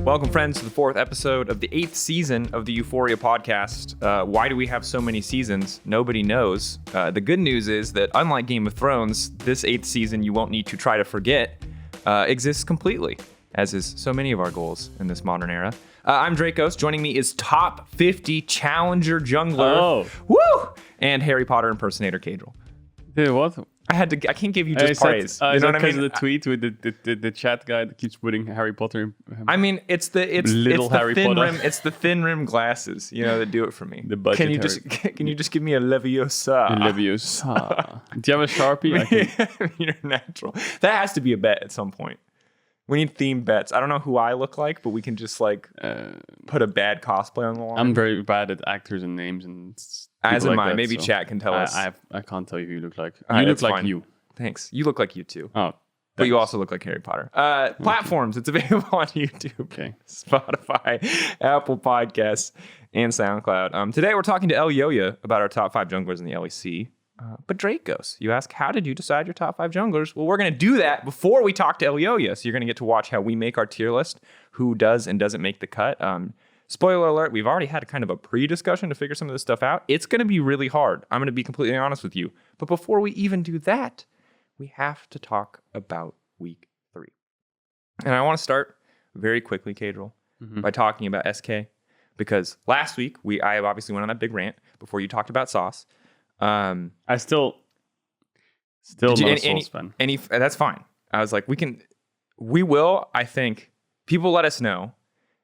Welcome, friends, to the 4th episode of the 8th season of the EUphoria podcast. Why do we have so many seasons? Nobody knows. The good news is that, unlike Game of Thrones, this 8th season you won't need to try to forget exists completely, as is so many of our goals in this modern era. I'm Drakos. Joining me is top 50 challenger jungler. Woo! And Harry Potter impersonator Caedrel. Dude, what? I can't give you just praise. You know what I mean? Because of the tweet with the chat guy that keeps putting Harry Potter. I mean, it's the Harry thin Potter. rim. It's the thin rim glasses, that do it for me. The budget Can you just give me a Leviosa? Leviosa. Do you have a Sharpie? You're natural. That has to be a bet at some point. We need themed bets. I don't know who I look like, but we can just put a bad cosplay on the line. I'm very bad at actors and names and. As am I. That, maybe chat can tell us. I can't tell you who you look like. All right, look like fine. you. Thanks. You look like you too. Oh. But you also look like Harry Potter. Platforms. It's available on YouTube, okay. Spotify, Apple Podcasts, and SoundCloud. Today we're talking to Elyoya about our top 5 junglers in the LEC. But Drakos, you ask, how did you decide your top 5 junglers? Well, we're going to do that before we talk to Elyoya. So you're going to get to watch how we make our tier list, who does and doesn't make the cut. Spoiler alert, we've already had kind of a pre-discussion to figure some of this stuff out. It's going to be really hard. I'm going to be completely honest with you. But before we even do that, we have to talk about week 3. And I want to start very quickly, Caedrel, by talking about SK. Because last week, I obviously went on that big rant before you talked about Sauce. I still not a Sauce fan. That's fine. I was like, we will, I think, people let us know.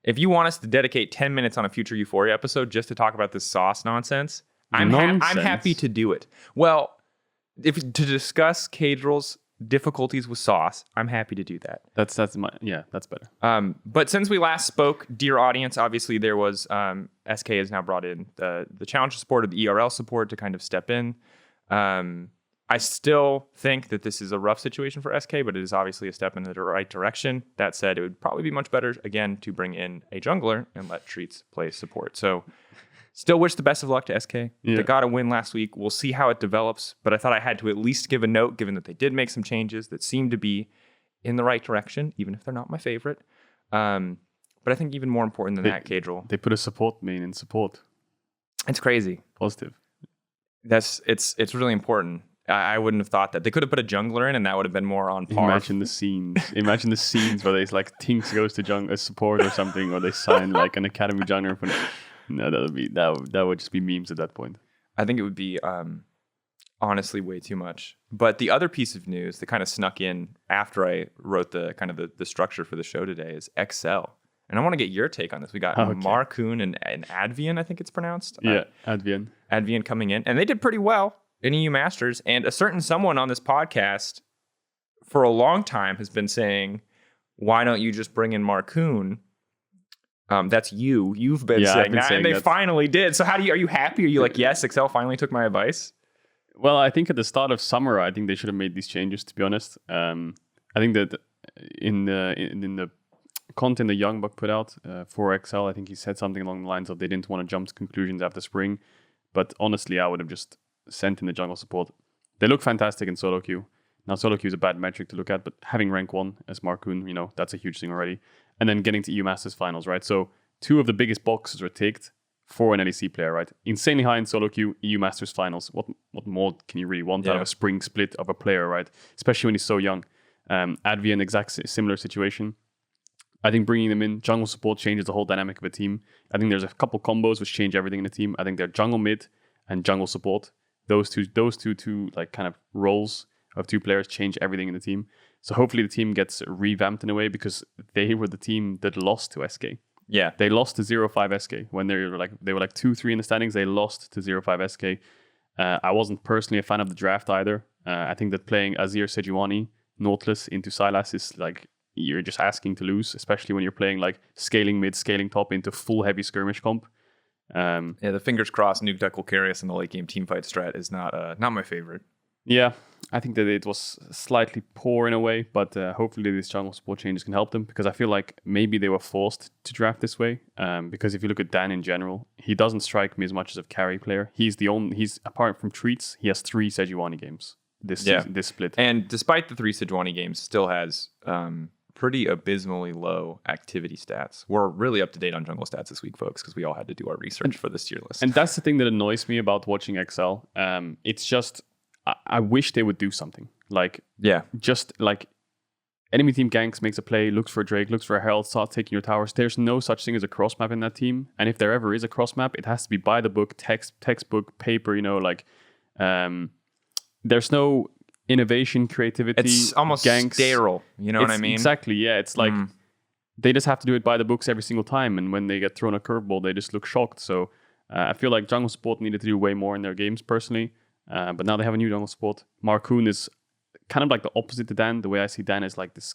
If you want us to dedicate 10 minutes on a future EUphoria episode just to talk about this Sauce nonsense, I'm happy to do it. Well, to discuss Caedrel's difficulties with Sauce, I'm happy to do that. That's better. But since we last spoke, dear audience, obviously there was SK has now brought in the challenger support or the ERL support to kind of step in. I still think that this is a rough situation for SK, but it is obviously a step in the right direction. That said, it would probably be much better, again, to bring in a jungler and let Treats play support. So still wish the best of luck to SK. Yeah. They got a win last week. We'll see how it develops, but I thought I had to at least give a note, given that they did make some changes that seem to be in the right direction, even if they're not my favorite. But I think even more important than that, Caedrel. They put a support main in support. It's crazy. Positive. It's really important. I wouldn't have thought that. They could have put a jungler in and that would have been more on par. Imagine the scenes where they Tinks goes to support or something, or they sign an academy jungler. No, that would just be memes at that point. I think it would be honestly way too much. But the other piece of news that kind of snuck in after I wrote the structure for the show today is XL. And I want to get your take on this. We got Marcoon and Advian, I think it's pronounced. Yeah, Advian. Advian coming in. And they did pretty well in EU Masters. And a certain someone on this podcast for a long time has been saying, why don't you just bring in Marcoon? That's you. You've been saying that. And they finally did. So are you happy? Are you like, yes, XL finally took my advice? Well, I think at the start of summer, I think they should have made these changes, to be honest. I think that in the content that Youngbuck put out for XL, I think he said something along the lines of they didn't want to jump to conclusions after spring. But honestly, I would have just sent in the jungle support. They look fantastic in solo queue. Now, solo queue is a bad metric to look at, but having rank 1 as Marcoon, that's a huge thing already. And then getting to EU Masters finals, right? So 2 of the biggest boxes were ticked for an LEC player, right? Insanely high in solo queue, EU Masters finals. What more can you really want out of a spring split of a player, right? Especially when he's so young. Advian, exact similar situation. I think bringing them in, jungle support changes the whole dynamic of a team. I think there's a couple combos which change everything in the team. I think they're jungle mid and jungle support. Those two kind of roles of 2 players change everything in the team. So hopefully the team gets revamped in a way, because they were the team that lost to SK. Yeah. They lost to 0-5 SK when they were 2-3 in the standings. They lost to 0-5 SK. I wasn't personally a fan of the draft either. I think that playing Azir Sejuani, Nautilus into Sylas is you're just asking to lose, especially when you're playing scaling mid, scaling top into full heavy skirmish comp. The fingers crossed Nuke Duck Lucarius in the late game teamfight strat is not my favorite. Yeah, I think that it was slightly poor in a way, but hopefully these jungle support changes can help them, because I feel like maybe they were forced to draft this way. Because if you look at Dan in general, he doesn't strike me as much as a carry player. He's apart from Treats, he has 3 Sejuani games this split. And despite the 3 Sejuani games, still has pretty abysmally low activity stats. We're really up to date on jungle stats this week, folks, because we all had to do our research for this tier list. And that's the thing that annoys me about watching XL. It's just, I wish they would do something. Like, just like enemy team ganks, makes a play, looks for a Drake, looks for a Herald, starts taking your towers. There's no such thing as a cross map in that team. And if there ever is a cross map, it has to be by the book, textbook, paper, like, there's no innovation, creativity. It's almost ganks. sterile. You know what I mean? Exactly. Yeah. It's like they just have to do it by the books every single time. And when they get thrown a curveball, they just look shocked. So I feel like jungle support needed to do way more in their games personally. But now they have a new jungle support. Marcoon is kind of like the opposite to Dan. The way I see Dan is like this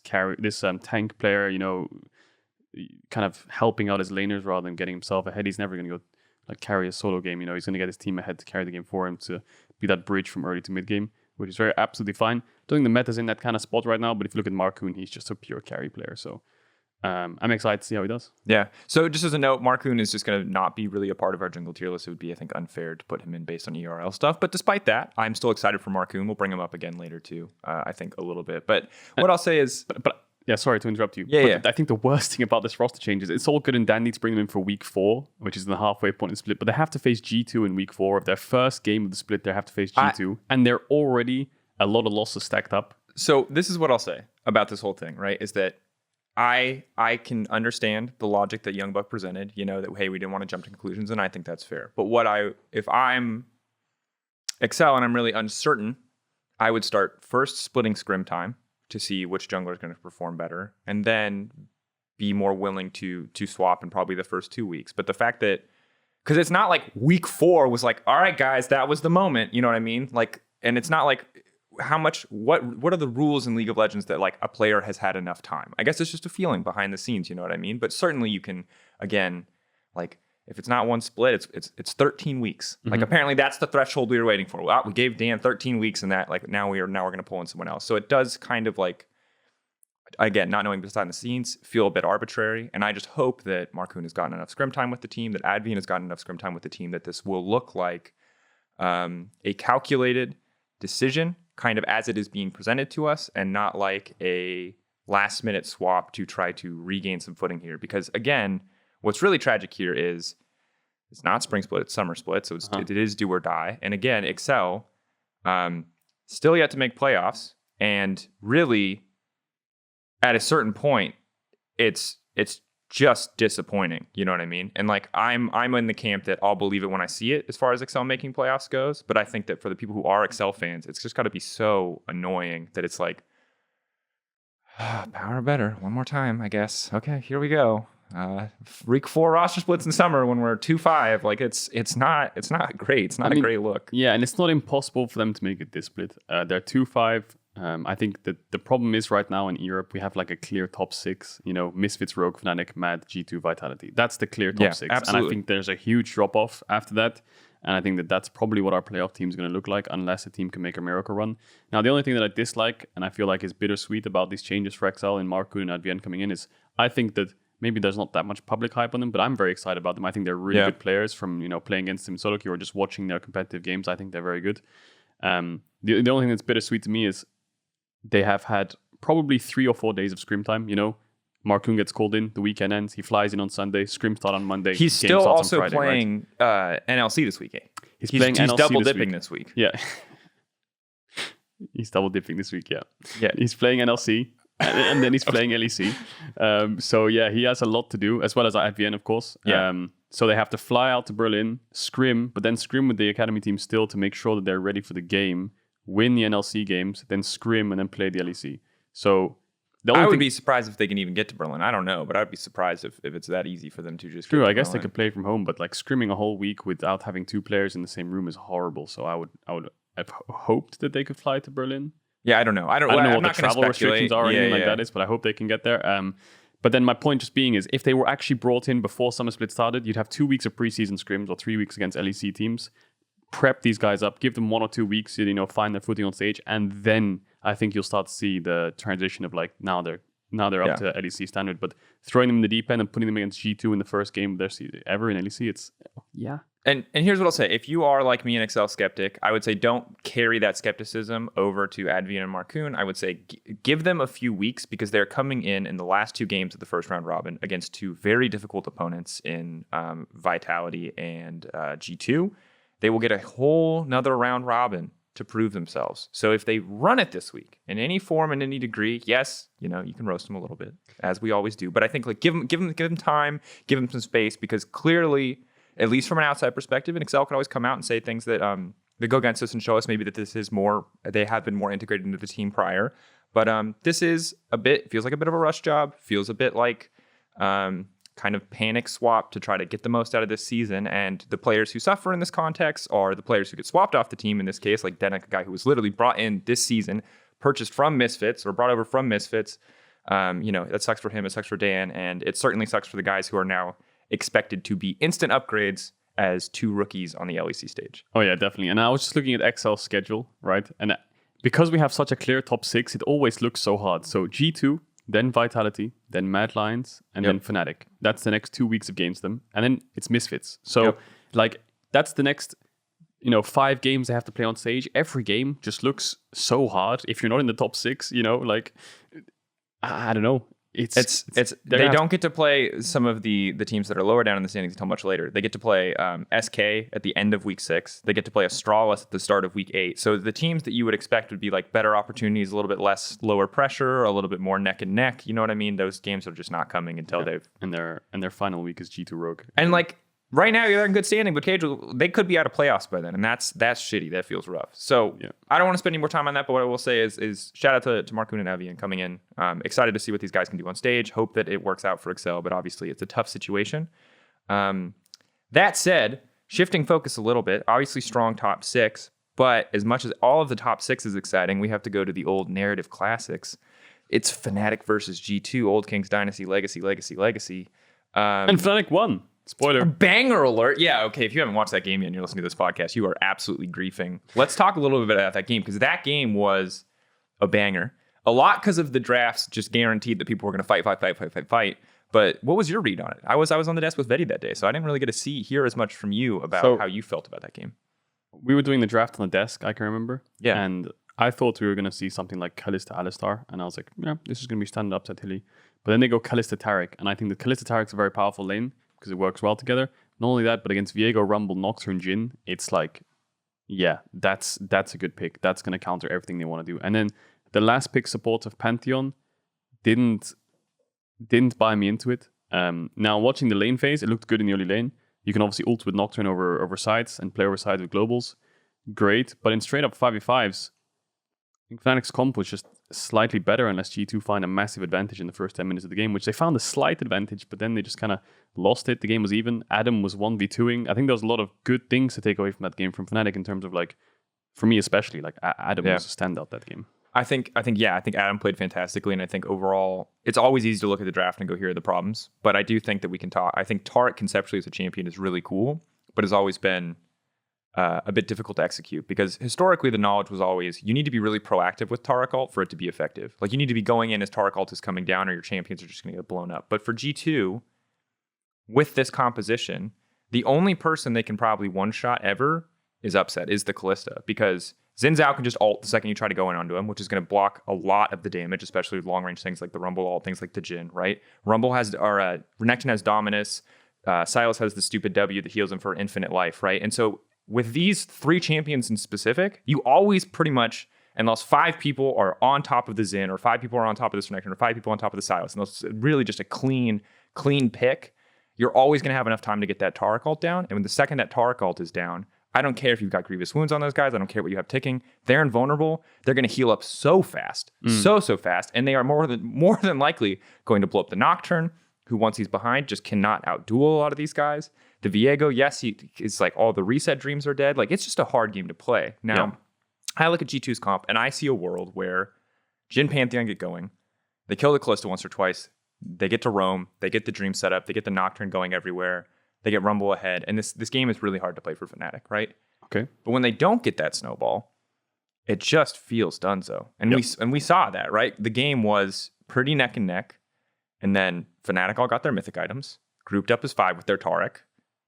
tank player, kind of helping out his laners rather than getting himself ahead. He's never going to go like carry a solo game. He's going to get his team ahead to carry the game for him, to be that bridge from early to mid game, which is very absolutely fine. I don't think the meta's in that kind of spot right now, but if you look at Marcoon, he's just a pure carry player. So I'm excited to see how he does. Yeah. So just as a note, Marcoon is just going to not be really a part of our jungle tier list. It would be, I think, unfair to put him in based on ERL stuff. But despite that, I'm still excited for Marcoon. We'll bring him up again later too, I think, a little bit. But what I'll say is... But yeah, sorry to interrupt you. Yeah. I think the worst thing about this roster change is it's all good and dandy to bring them in for week 4, which is the halfway point in the split, but they have to face G2 in week 4 of their first game of the split. They have to face G2, and they're already a lot of losses stacked up. So this is what I'll say about this whole thing, right? Is that I can understand the logic that Young Buck presented, that, hey, we didn't want to jump to conclusions, and I think that's fair. But if I'm Excel and I'm really uncertain, I would start first splitting scrim time to see which jungler is going to perform better, and then be more willing to swap in probably the first 2 weeks. But the fact that, because it's not like week 4 was like, all right, guys, that was the moment, you know what I mean? Like, and it's not like what are the rules in League of Legends that like a player has had enough time? I guess it's just a feeling behind the scenes, you know what I mean? But certainly you can, again, like, if it's not one split, it's 13 weeks. Like, apparently that's the threshold we were waiting for. Well, we gave Dan 13 weeks, and that, like, now we're going to pull in someone else. So it does kind of, like, again, not knowing behind the scenes, feel a bit arbitrary. And I just hope that Marcoon has gotten enough scrim time with the team, that Advian has gotten enough scrim time with the team, that this will look like a calculated decision, kind of as it is being presented to us, and not like a last-minute swap to try to regain some footing here. Because, again, what's really tragic here is it's not spring split, it's summer split, so it is do or die. And again, Excel still yet to make playoffs, and really, at a certain point, it's just disappointing. You know what I mean? And like I'm in the camp that I'll believe it when I see it as far as Excel making playoffs goes. But I think that for the people who are Excel fans, it's just got to be so annoying that it's like, power better one more time, I guess. Okay, here we go. Week 4 roster splits in summer when we're 2-5. Like it's not great. It's not a great look. Yeah, and it's not impossible for them to make it this split. They're 2-5. I think that the problem is right now in Europe, we have like a clear top 6, Misfits, Rogue, Fnatic, Mad, G2, Vitality. That's the clear top 6. Absolutely. And I think there's a huge drop off after that. And I think that that's probably what our playoff team is going to look like, unless a team can make a miracle run. Now, the only thing that I dislike, and I feel like is bittersweet about these changes for XL and Marcoon and Advian coming in, is I think that maybe there's not that much public hype on them, but I'm very excited about them. I think they're really good players from, playing against them solo queue or just watching their competitive games. I think they're very good. The only thing that's bittersweet to me is they have had probably 3 or 4 days of scrim time. Marcoon gets called in, the weekend ends, he flies in on Sunday, scrim start on Monday. He's still also Friday, playing NLC this week. He's playing NLC double dipping this week. Yeah. He's double dipping this week, yeah. Yeah. He's playing NLC and then he's playing LEC. So yeah, he has a lot to do, as well as Advian, of course. Yeah. So they have to fly out to Berlin, scrim, but then scrim with the academy team still to make sure that they're ready for the game, win the NLC games, then scrim and then play the LEC. So I would be surprised if they can even get to Berlin. I don't know, but I'd be surprised if it's that easy for them to just True, I guess they could play from home, but like scrimming a whole week without having 2 players in the same room is horrible. So I've hoped that they could fly to Berlin. Yeah, I don't know. I don't know what the travel restrictions are or anything like that is, but I hope they can get there. But then my point just being is, if they were actually brought in before Summer Split started, you'd have 2 weeks of preseason scrims or 3 weeks against LEC teams. Prep these guys up, give them 1 or 2 weeks, find their footing on stage, and then I think you'll start to see the transition of like now they're up to LEC standard. But throwing them in the deep end and putting them against G2 in the first game of their season ever in LEC, And here's what I'll say. If you are like me, an Excel skeptic, I would say don't carry that skepticism over to Advian and Marcoon. I would say give them a few weeks because they're coming in the last 2 games of the first round robin against 2 very difficult opponents in Vitality and G2. They will get a whole nother round robin to prove themselves. So if they run it this week in any form and any degree, yes, you can roast them a little bit, as we always do. But I think like give them time, give them some space, because clearly, at least from an outside perspective, and Excel can always come out and say things that go against us and show us maybe that this is more, they have been more integrated into the team prior. But this is feels like a bit of a rush job, feels a bit like kind of panic swap to try to get the most out of this season. And the players who suffer in this context are the players who get swapped off the team in this case, like Denik, a guy who was literally brought in this season, purchased from Misfits or brought over from Misfits. That sucks for him, it sucks for Dan, and it certainly sucks for the guys who are now expected to be instant upgrades as 2 rookies on the LEC stage. Oh yeah, definitely. And I was just looking at Excel's schedule, right? And because we have such a clear top 6, it always looks so hard. So G2, then Vitality, then Mad Lions, and then Fnatic. That's the next 2 weeks against them. And then it's Misfits. So that's the next 5 games they have to play on stage. Every game just looks so hard. If you're not in the top 6, I don't know. They don't get to play some of the teams that are lower down in the standings until much later. They get to play SK at the end of week 6. They get to play Astralis at the start of week 8. So the teams that you would expect would be like better opportunities, a little bit less lower pressure, a little bit more neck and neck. You know what I mean? Those games are just not coming until they've. And their final week is G2 Rogue. And like right now you're in good standing, but Caedrel, they could be out of playoffs by then, and that's shitty. That feels rough. So I don't want to spend any more time on that, but what I will say is shout out to Marcoon and Avian coming in. Excited to see what these guys can do on stage. Hope that it works out for Excel, but obviously it's a tough situation. That said, shifting focus a little bit, obviously strong top 6, but as much as all of the top 6 is exciting, we have to go to the old narrative classics. It's Fnatic versus G2, Old Kings Dynasty, Legacy. And Fnatic won. Spoiler. Banger alert. Yeah, okay. If you haven't watched that game yet and you're listening to this podcast, you are absolutely griefing. Let's talk a little bit about that game, because that game was a banger. A lot because of the drafts just guaranteed that people were going to fight. But what was your read on it? I was on the desk with Vetty that day, so I didn't really get to hear as much from you about how you felt about that game. We were doing the draft on the desk, I can remember. Yeah. And I thought we were going to see something like Kalista Alistar, and I was like, yeah, this is going to be standing upside Hilly. But then they go Kalista Taric, and I think that Kalista Taric's a very powerful lane, because it works well together. Not only that, but against Viego, Rumble, Nocturne, Jhin, it's like, yeah, that's a good pick. That's going to counter everything they want to do. And then the last pick support of Pantheon didn't buy me into it. Now, watching the lane phase, it looked good in the early lane. You can obviously ult with Nocturne over sides and play over sides with globals. Great. But in straight up 5v5s, I think Fnatic's comp was just slightly better unless G2 find a massive advantage in the first 10 minutes of the game, which they found a slight advantage, but then they just kind of lost it. The game was even. Adam was 1v2ing. I think there was a lot of good things to take away from that game from Fnatic in terms of, like, for me especially, like Adam was a standout that game. I think Adam played fantastically, and I think overall, it's always easy to look at the draft and go, here are the problems. But I do think that we can talk. I think Taric conceptually as a champion is really cool, but has always been a bit difficult to execute, because historically the knowledge was always you need to be really proactive with Taric ult for it to be effective. Like, you need to be going in as Taric ult is coming down, or your champions are just going to get blown up. But for G2, with this composition, the only person they can probably one-shot ever is upset, is the Kalista, because Xin Zhao can just ult the second you try to go in onto him, which is going to block a lot of the damage, especially with long-range things like the Rumble ult, things like the Jhin, right? Renekton has Dominus, Sylas has the stupid W that heals him for infinite life, right? And so with these 3 champions in specific, you always pretty much, unless 5 people are on top of the Xin, or 5 people are on top of this Renekton, or 5 people on top of the Sylas, and that's really just a clean pick, you're always going to have enough time to get that Taric ult down. And when the second that Taric ult is down, I don't care if you've got grievous wounds on those guys. I don't care what you have ticking. They're invulnerable. They're going to heal up so fast, so fast, and they are more than likely going to blow up the Nocturne, who once he's behind just cannot outduel a lot of these guys. The Viego, yes, it's like all the reset dreams are dead. Like, it's just a hard game to play. Now, I look at G2's comp, and I see a world where Jhin Pantheon get going. They kill the Kalista once or twice. They get to roam. They get the dream set up. They get the Nocturne going everywhere. They get Rumble ahead. And this game is really hard to play for Fnatic, right? Okay. But when they don't get that snowball, it just feels donezo. And we saw that, right? The game was pretty neck and neck. And then Fnatic all got their mythic items, grouped up as 5 with their Taric.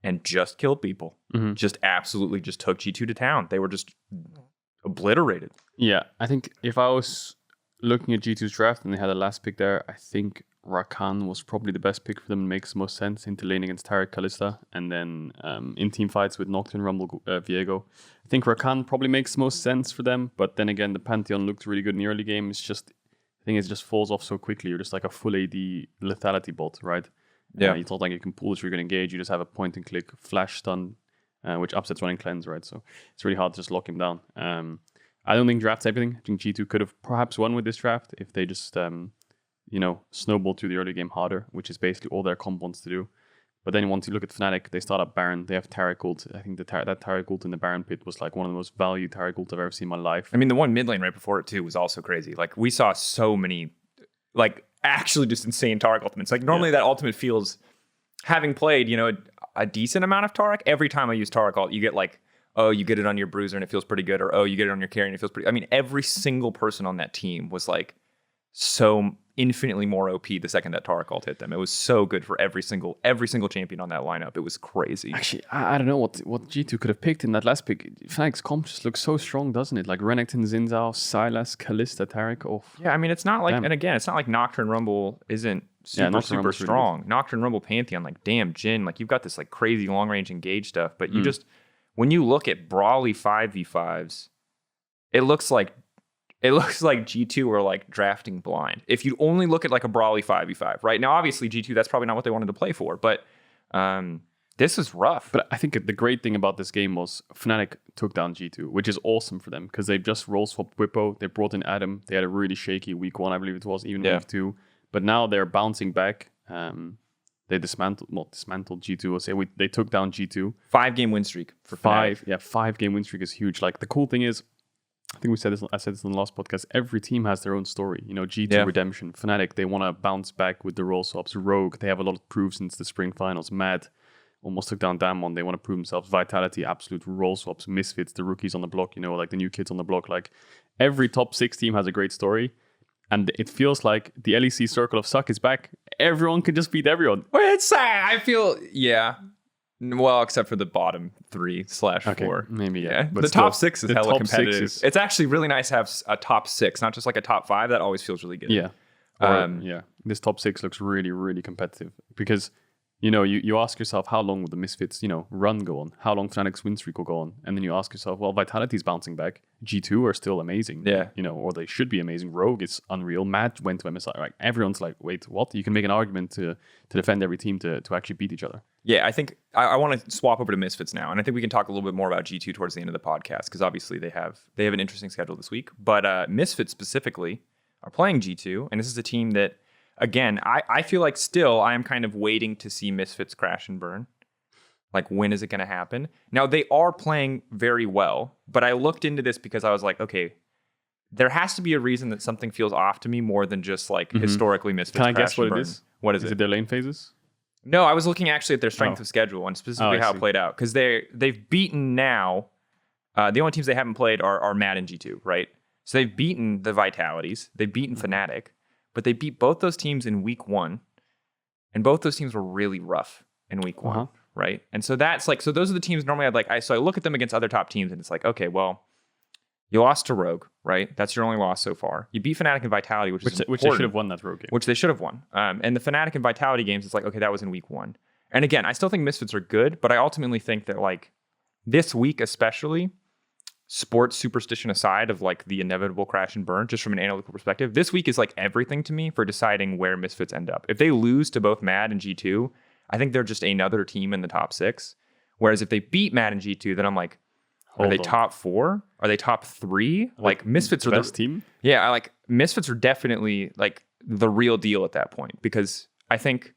and just killed people. Just absolutely just took G2 to town. They were just obliterated. Yeah, I think if I was looking at G2's draft and they had a last pick there, I think Rakan was probably the best pick for them. It makes the most sense into lane against Taric, Kalista, and then in team fights with Nocturne, Rumble, Viego. I think Rakan probably makes the most sense for them, but then again, the Pantheon looked really good in the early game. It's just, I think it just falls off so quickly. You're just like a full AD lethality bot, right? Yeah. It's not like you can pull the trigger and engage. You just have a point and click flash stun, which upsets running cleanse, right? So it's really hard to just lock him down. I don't think drafts everything. I think G2 could have perhaps won with this draft if they just, snowballed through the early game harder, which is basically all their comp wants to do. But then once you look at Fnatic, they start up Baron. They have Taric ult. I think that Taric ult in the Baron pit was like one of the most valued Taric ult I've ever seen in my life. I mean, the one mid lane right before it too was also crazy. Like we saw so many, like actually just insane Taric ultimates. Like normally that ultimate feels, having played, a decent amount of Taric, every time I use Taric ult, you get like, oh, you get it on your bruiser and it feels pretty good, or oh, you get it on your carry and it feels pretty. I mean, every single person on that team was like so infinitely more OP the second that Taric ult hit them. It was so good for every single champion on that lineup. It was crazy. Actually, I don't know what G2 could have picked in that last pick. Fnatic's comp just looks so strong, doesn't it? Like Renekton, Xin Zhao, Sylas, Kalista, Taric. Oh, yeah, I mean, it's not like, and again, it's not like Nocturne Rumble isn't super strong. Really Nocturne Rumble Pantheon, like damn Jhin, like you've got this like crazy long range engage stuff, but you just, when you look at Brawly 5v5s, it looks like G2 were like drafting blind. If you only look at like a Brawly 5v5, right? Now, obviously G2, that's probably not what they wanted to play for, but this is rough. But I think the great thing about this game was Fnatic took down G2, which is awesome for them because they've just role swapped Bwipo. They brought in Adam. They had a really shaky week 1, I believe it was, even week 2. But now they're bouncing back. They dismantled G2. We'll say they took down G2. 5-game win streak for Fnatic. 5-game win streak is huge. Like the cool thing is, I think I said this in the last podcast, every team has their own story. G2 Redemption, Fnatic, they want to bounce back with the role swaps. Rogue, they have a lot of proof since the spring finals. Mad almost took down Damwon. They want to prove themselves. Vitality, absolute role swaps. Misfits, the rookies on the block, like the new kids on the block. Like every top 6 team has a great story. And it feels like the LEC circle of suck is back. Everyone can just beat everyone. Well, I feel, yeah. Well, except for the bottom 3/4. Okay, maybe, yeah. But the top 6 is hella competitive. It's actually really nice to have a top 6, not just like a top 5. That always feels really good. Yeah. This top 6 looks really, really competitive because, you ask yourself, how long will the Misfits, run go on? How long Fnatic's win streak will go on? And then you ask yourself, well, Vitality's bouncing back. G2 are still amazing. Yeah. Or they should be amazing. Rogue is unreal. Matt went to MSI. Right? Everyone's like, wait, what? You can make an argument to defend every team to actually beat each other. Yeah, I think I want to swap over to Misfits now. And I think we can talk a little bit more about G2 towards the end of the podcast because obviously they have an interesting schedule this week. But Misfits specifically are playing G2. And this is a team that, again, I feel like still I am kind of waiting to see Misfits crash and burn. Like, when is it going to happen? Now, they are playing very well, but I looked into this because I was like, okay, there has to be a reason that something feels off to me more than just like historically Misfits crash and burn. Can I guess what it is? What is it? Is it their lane phases? No, I was looking actually at their strength of schedule and specifically how it played out. Because they've beaten now, the only teams they haven't played are Mad and G2, right? So they've beaten the Vitalities, they've beaten Fnatic, but they beat both those teams in week 1, and both those teams were really rough in week 1, right? And so that's like, so those are the teams normally I'd like, so I look at them against other top teams and it's like, okay, well, you lost to Rogue, right? That's your only loss so far. You beat Fnatic and Vitality, which they should have won that Rogue game. Which they should have won. And the Fnatic and Vitality games, it's like, okay, that was in week 1. And again, I still think Misfits are good, but I ultimately think that like this week especially, sports superstition aside of like the inevitable crash and burn, just from an analytical perspective, this week is like everything to me for deciding where Misfits end up. If they lose to both Mad and G2, I think they're just another team in the top 6. Whereas if they beat Mad and G2, then I'm like, are they top 4? Are they top 3? Like Misfits are the best team? Yeah, I like Misfits are definitely like the real deal at that point because I think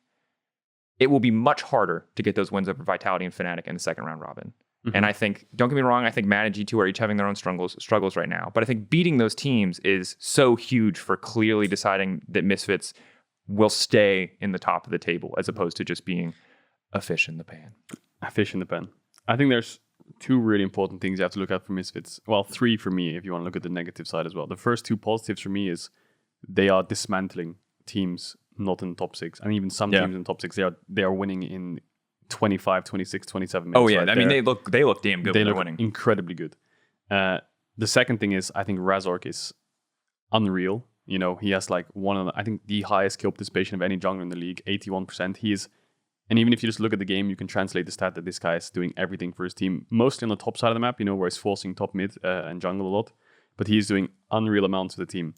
it will be much harder to get those wins over Vitality and Fnatic in the second round robin. And I think, don't get me wrong, I think Mad and G2 are each having their own struggles right now. But I think beating those teams is so huge for clearly deciding that Misfits will stay in the top of the table as opposed to just being a fish in the pan. A fish in the pan. I think there's 2 really important things you have to look at for Misfits. Well, 3 for me, if you want to look at the negative side as well. The first 2 positives for me is they are dismantling teams not in top 6. And even some teams in top 6, they are winning in 25, 26, 27 minutes. Oh, yeah. right I mean, there. they look damn good They when they're look winning. incredibly good. The second thing is, I think Razork is unreal. You know, he has like I think the highest kill participation of any jungler in the league, 81%. And even if you just look at the game, you can translate the stat that this guy is doing everything for his team, mostly on the top side of the map, you know, where he's forcing top mid and jungle a lot. But he's doing unreal amounts for the team.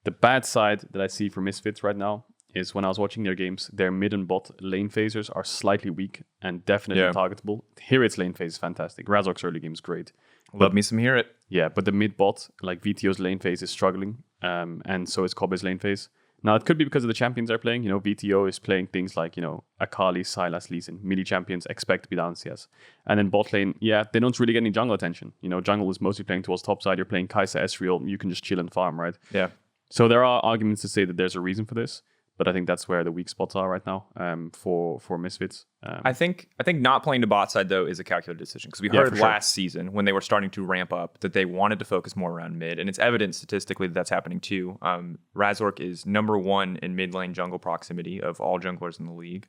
The bad side that I see for Misfits right now is when I was watching their games, their mid and bot lane phasers are slightly weak and definitely targetable. Here it's lane phase is fantastic. Razork's early game is great. Love me some hear it. Yeah, but the mid bot, like VTO's lane phase is struggling, and so is Kobe's lane phase. Now, it could be because of the champions they're playing. You know, VTO is playing things like, you know, Akali, Sylas, Lee Sin. Melee champions expect to be down CS. And then bot lane, they don't really get any jungle attention. You know, jungle is mostly playing towards top side. You're playing Kai'Sa, Ezreal. You can just chill and farm, right? Yeah. So there are arguments to say that there's a reason for this. But I think that's where the weak spots are right now for Misfits. I think not playing the bot side, though, is a calculated decision. Because we heard last season when they were starting to ramp up that they wanted to focus more around mid. And it's evident statistically that that's happening too. Razork is number 1 in mid lane jungle proximity of all junglers in the league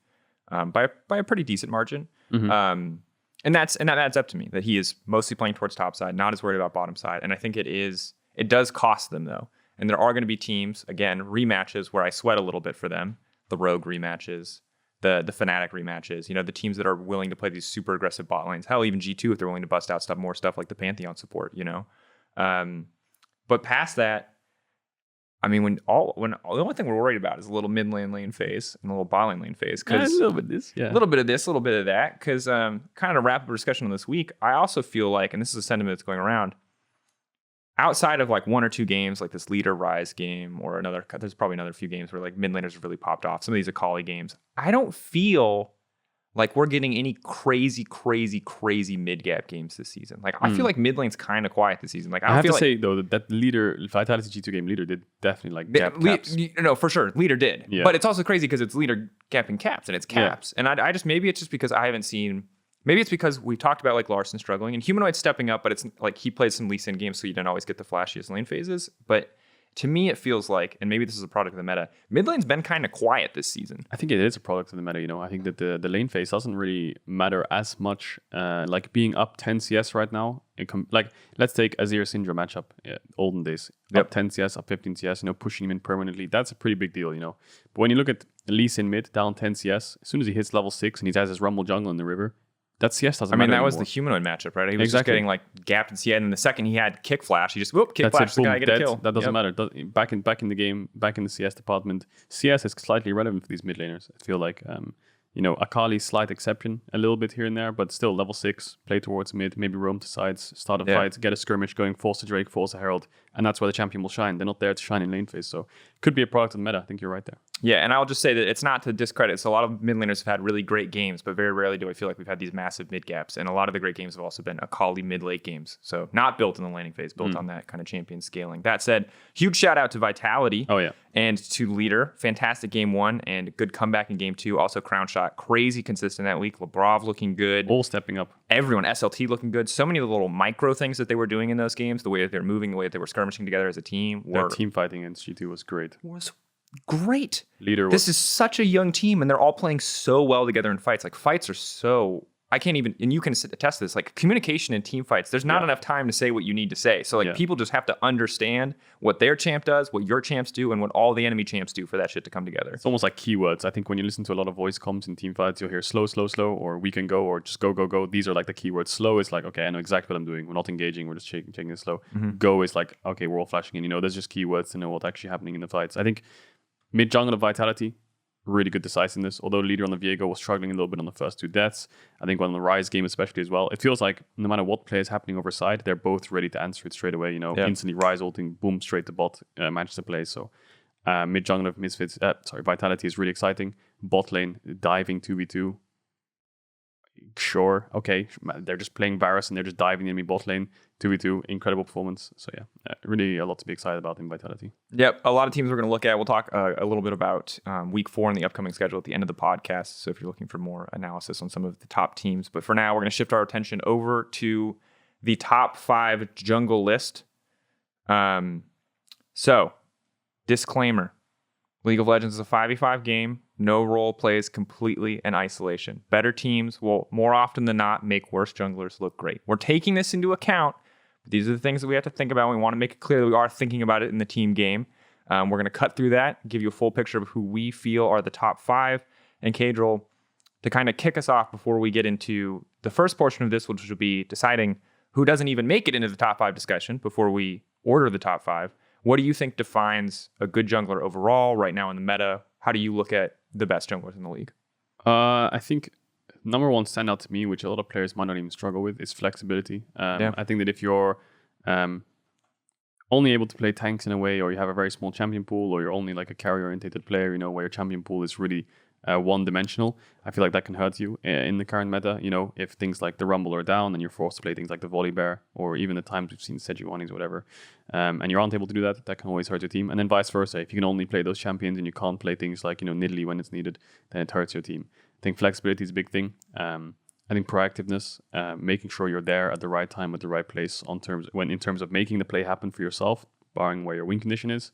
by a pretty decent margin. Mm-hmm. And that adds up to me that he is mostly playing towards top side, not as worried about bottom side. And I think it does cost them, though. And there are going to be teams, again, rematches where I sweat a little bit for them. The Rogue rematches, the Fnatic rematches, you know, the teams that are willing to play these super aggressive bot lanes. Hell, even G2 if they're willing to bust out more stuff like the Pantheon support, you know. But past that, I mean, the only thing we're worried about is a little mid lane phase and a little bot lane phase. A little bit of this, A little bit of this, a little bit of that. Because kind of to wrap up the discussion on this week, I also feel like, and this is a sentiment that's going around, outside of like 1 or 2 games, like this Leader Rise game or there's probably another few games where like mid laners have really popped off. Some of these Akali games, I don't feel like we're getting any crazy mid gap games this season. Like I feel like mid lane's kind of quiet this season. Like I have to say though that Leader Vitality G2 game Leader did definitely like gap caps. No, for sure, Leader did. Yeah. But it's also crazy because it's Leader gapping caps and it's caps. Yeah. And I just maybe it's just because I haven't seen. Maybe it's because we talked about like Larson struggling and Humanoid stepping up, but it's like he plays some Lee Sin games, so you don't always get the flashiest lane phases. But to me, it feels like, and maybe this is a product of the meta, mid lane's been kind of quiet this season. I think it is a product of the meta. You know, I think that the lane phase doesn't really matter as much. Like being up 10 CS right now, like let's take Azir Syndra matchup, olden days, up 10 CS, up 15 CS, you know, pushing him in permanently. That's a pretty big deal, you know. But when you look at Lee Sin mid down 10 CS, as soon as he hits level 6 and he has his Rumble jungle in the river, that CS doesn't matter anymore. Was the Humanoid matchup, right? He was just getting like gapped in CS, and the second he had kick flash, he just kick flash the guy, get a kill. That doesn't matter. Back in the game, back in the CS department, CS is slightly irrelevant for these mid laners. I feel like you know, Akali's slight exception a little bit here and there, but still level 6, play towards mid, maybe roam to sides, start a fight, get a skirmish going, force a Drake, force a Herald, and that's where the champion will shine. They're not there to shine in lane phase, so could be a product of the meta. I think you're right there. Yeah, and I'll just say that it's not to discredit. So a lot of mid laners have had really great games, but very rarely do I feel like we've had these massive mid gaps. And a lot of the great games have also been Akali mid-late games. So not built in the laning phase, built on that kind of champion scaling. That said, huge shout out to Vitality. Oh, yeah. And to Leader. Fantastic game 1 and good comeback in game 2. Also Crown Shot, crazy consistent that week. Labrov looking good. All stepping up. Everyone, SLT looking good. So many of the little micro things that they were doing in those games, the way that they're moving, the way that they were skirmishing together as a team. Their team fighting against G2 was great. Great. This is such a young team and they're all playing so well together in fights. Like fights are so, I can't even, and you can attest this, like communication in team fights, there's not enough time to say what you need to say. So like people just have to understand what their champ does, what your champs do, and what all the enemy champs do for that shit to come together. It's almost like keywords. I think when you listen to a lot of voice comms in team fights, you'll hear slow, or we can go, or just go. These are like the keywords. Slow is like, okay, I know exactly what I'm doing. We're not engaging, we're just taking it slow. Mm-hmm. Go is like, okay, we're all flashing in. You know, there's just keywords to know what's actually happening in the fights. I think mid jungle of Vitality, really good decisiveness. Although Leader on the Viego was struggling a little bit on the first 2 deaths, I think on the Rise game especially as well, it feels like no matter what play is happening over side, they're both ready to answer it straight away. You know, instantly Rise ulting, boom, straight to bot, match the play. So mid jungle of Vitality is really exciting. Bot lane diving 2v2. Sure, okay, they're just playing Varus and they're just diving the enemy bot lane 2v2. Incredible performance. So yeah, really a lot to be excited about in Vitality. Yep, a lot of teams we're going to look at. We'll talk a little bit about week 4 in the upcoming schedule at the end of the podcast. So if you're looking for more analysis on some of the top teams, but for now we're going to shift our attention over to the top 5 jungle list. So disclaimer: League of Legends is a 5v5 game. no role plays completely in isolation. Better teams will more often than not make worse junglers look great. We're taking this into account. But these are the things that we have to think about. We want to make it clear that we are thinking about it in the team game. We're going to cut through that, give you a full picture of who we feel are the top 5. And Caedrel, to kind of kick us off before we get into the first portion of this, which will be deciding who doesn't even make it into the top 5 discussion before we order the top 5. What do you think defines a good jungler overall right now in the meta? How do you look at the best junglers in the league? I think number one standout to me, which a lot of players might not even struggle with, is flexibility. I think that if you're only able to play tanks in a way, or you have a very small champion pool, or you're only like a carry-orientated player, where your champion pool is really one-dimensional, I feel like that can hurt you in the current meta. If things like the Rumble are down and you're forced to play things like the Volibear, or even the times we've seen Sejuani's or whatever, and you aren't able to do that, that can always hurt your team. And then vice versa, if you can only play those champions and you can't play things like, Nidalee when it's needed, then it hurts your team. I think flexibility is a big thing. I think proactiveness, making sure you're there at the right time, at the right place in terms of making the play happen for yourself, barring where your win condition is,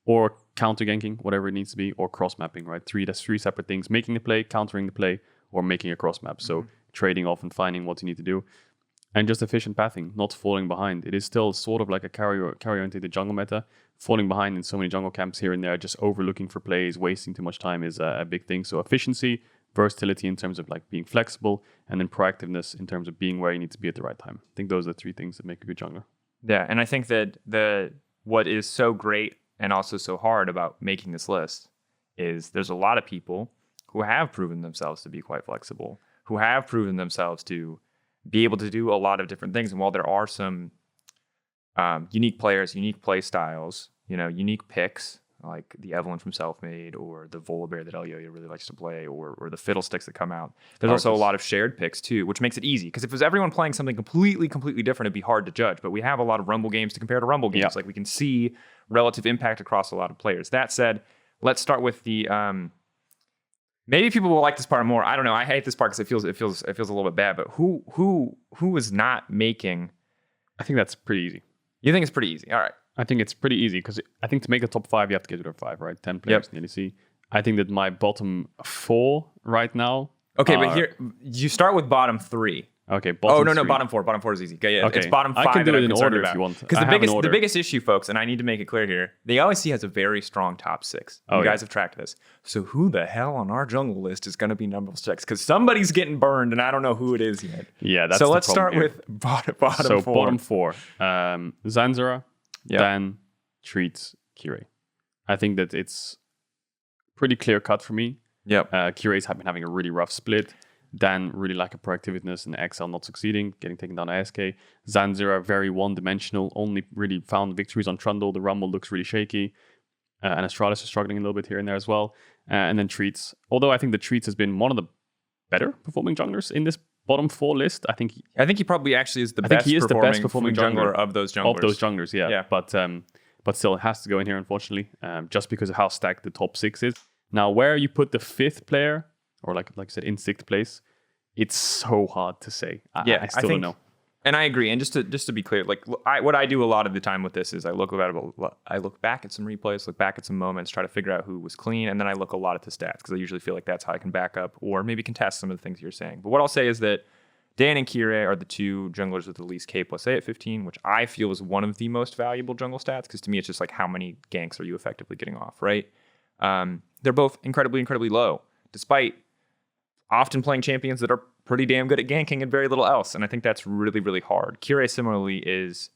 or counter ganking, whatever it needs to be, or cross mapping, right? That's 3 separate things: making the play, countering the play, or making a cross map. So trading off and finding what you need to do, and just efficient pathing, not falling behind. It is still sort of like a carry-oriented jungle meta. Falling behind in so many jungle camps here and there, just overlooking for plays, wasting too much time is a big thing. So efficiency, versatility in terms of like being flexible, and then proactiveness in terms of being where you need to be at the right time. I think those are the 3 things that make a good jungler. Yeah, and I think that what is so great and also so hard about making this list is there's a lot of people who have proven themselves to be quite flexible, who have proven themselves to be able to do a lot of different things. And while there are some unique players, unique play styles, unique picks, like the Evelyn from Selfmade, or the Volibear that Elyoya really likes to play, or the Fiddlesticks that come out. There's also a lot of shared picks too, which makes it easy. Because if it was everyone playing something completely different, it'd be hard to judge. But we have a lot of Rumble games to compare to Rumble games. Like we can see relative impact across a lot of players. That said, let's start with the maybe people will like this part more. I don't know. I hate this part because it feels a little bit bad. But who is not making? I think that's pretty easy. You think it's pretty easy? All right. I think it's pretty easy because I think to make the top 5, you have to get to the 5, right? 10 players in the LEC. I think that my bottom 4 right now. Okay, but here you start with bottom 3. Okay, bottom 3. Bottom 4. Bottom 4 is easy. Okay, okay. It's bottom 5. I can do it in order about. If you want. Because the biggest issue, folks, and I need to make it clear here, the LEC has a very strong top 6. You guys have tracked this. So who the hell on our jungle list is going to be number 6? Because somebody's getting burned, and I don't know who it is yet. Yeah, that's so. The Let's start here. with bottom 4. So bottom 4, Zanzara, Dan, Treats, Kirei. I think that it's pretty clear cut for me. Yep. Kirei's been having a really rough split. Dan really lack of proactiveness, and XL not succeeding, getting taken down to ASK. Zanzara very one-dimensional, only really found victories on Trundle. The Rumble looks really shaky. And Astralis is struggling a little bit here and there as well. And then Treats. Although I think the Treats has been one of the better performing junglers in this bottom 4 list. I think he probably actually is the best performing jungler of those junglers. Of those junglers, yeah. But still, it has to go in here, unfortunately, just because of how stacked the top 6 is. Now, where you put the 5th player, or like I said, in 6th place, it's so hard to say. I still don't know. And I agree. And just to be clear, like what I do a lot of the time with this is I look back at some replays, look back at some moments, try to figure out who was clean, and then I look a lot at the stats because I usually feel like that's how I can back up or maybe contest some of the things you're saying. But what I'll say is that Dan and Kirei are the 2 junglers with the least K plus A at 15, which I feel is one of the most valuable jungle stats because to me it's just like how many ganks are you effectively getting off, right? They're both incredibly low, despite often playing champions that are pretty damn good at ganking and very little else. And I think that's really hard. Kirei similarly is,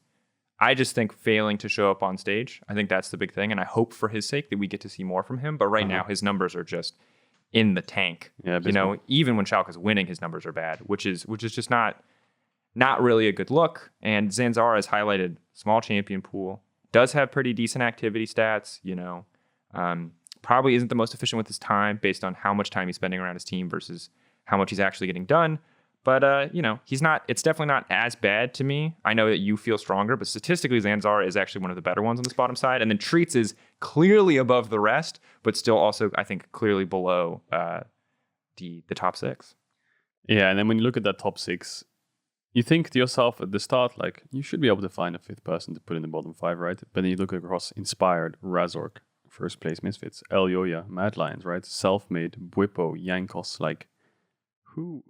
I just think, failing to show up on stage. I think that's the big thing. And I hope for his sake that we get to see more from him. But right now his numbers are just in the tank. Yeah, even when Schalke's winning, his numbers are bad, which is just not really a good look. And Zanzara has highlighted small champion pool, does have pretty decent activity stats, probably isn't the most efficient with his time based on how much time he's spending around his team versus how much he's actually getting done. But, it's definitely not as bad to me. I know that you feel stronger, but statistically, Zanzara is actually one of the better ones on this bottom side. And then Treats is clearly above the rest, but still also, I think, clearly below the top 6. Yeah, and then when you look at that top 6, you think to yourself at the start, like, you should be able to find a 5th person to put in the bottom 5, right? But then you look across Inspired, Razork, first place Misfits, Elyoya, Mad Lions, right? Selfmade, Bwipo, Yankos, like who?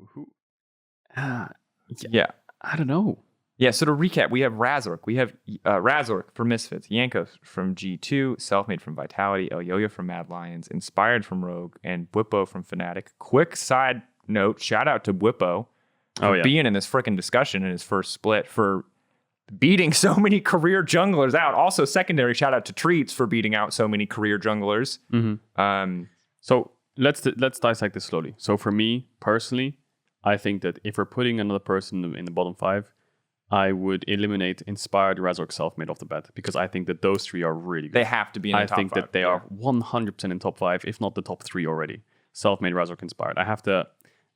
Yeah. I don't know. Yeah, so to recap, we have Razork. We have Razork from Misfits, Yankos from G2, Selfmade from Vitality, Elyoya from Mad Lions, Inspired from Rogue, and Bwipo from Fnatic. Quick side note, shout out to Bwipo for being in this freaking discussion in his first split, for beating so many career junglers out. Also, secondary shout out to Treats for beating out so many career junglers. So let's dissect this slowly. So for me, personally, I think that if we're putting another person in the bottom 5, I would eliminate Inspired, Razork, Selfmade off the bat, because I think that those 3 are really good. They have to be in the top 5. I think that they are 100% in top 5, if not the top 3 already. Selfmade, Razork, Inspired. I have to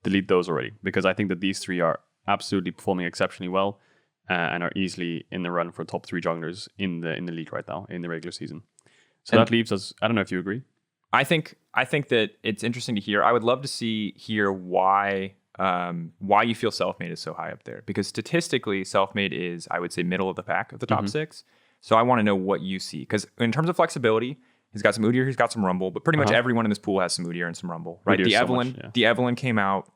delete those already, because I think that these 3 are absolutely performing exceptionally well and are easily in the run for top 3 junglers in the league right now, in the regular season. So that leaves us, I don't know if you agree. I think that it's interesting to hear. I would love to hear why you feel Selfmade is so high up there, because statistically Selfmade is, I would say, middle of the pack of the top 6. So I want to know what you see, because in terms of flexibility, he's got some Udyr, he's got some Rumble, but pretty much everyone in this pool has some Udyr and some Rumble, right? The Evelyn came out,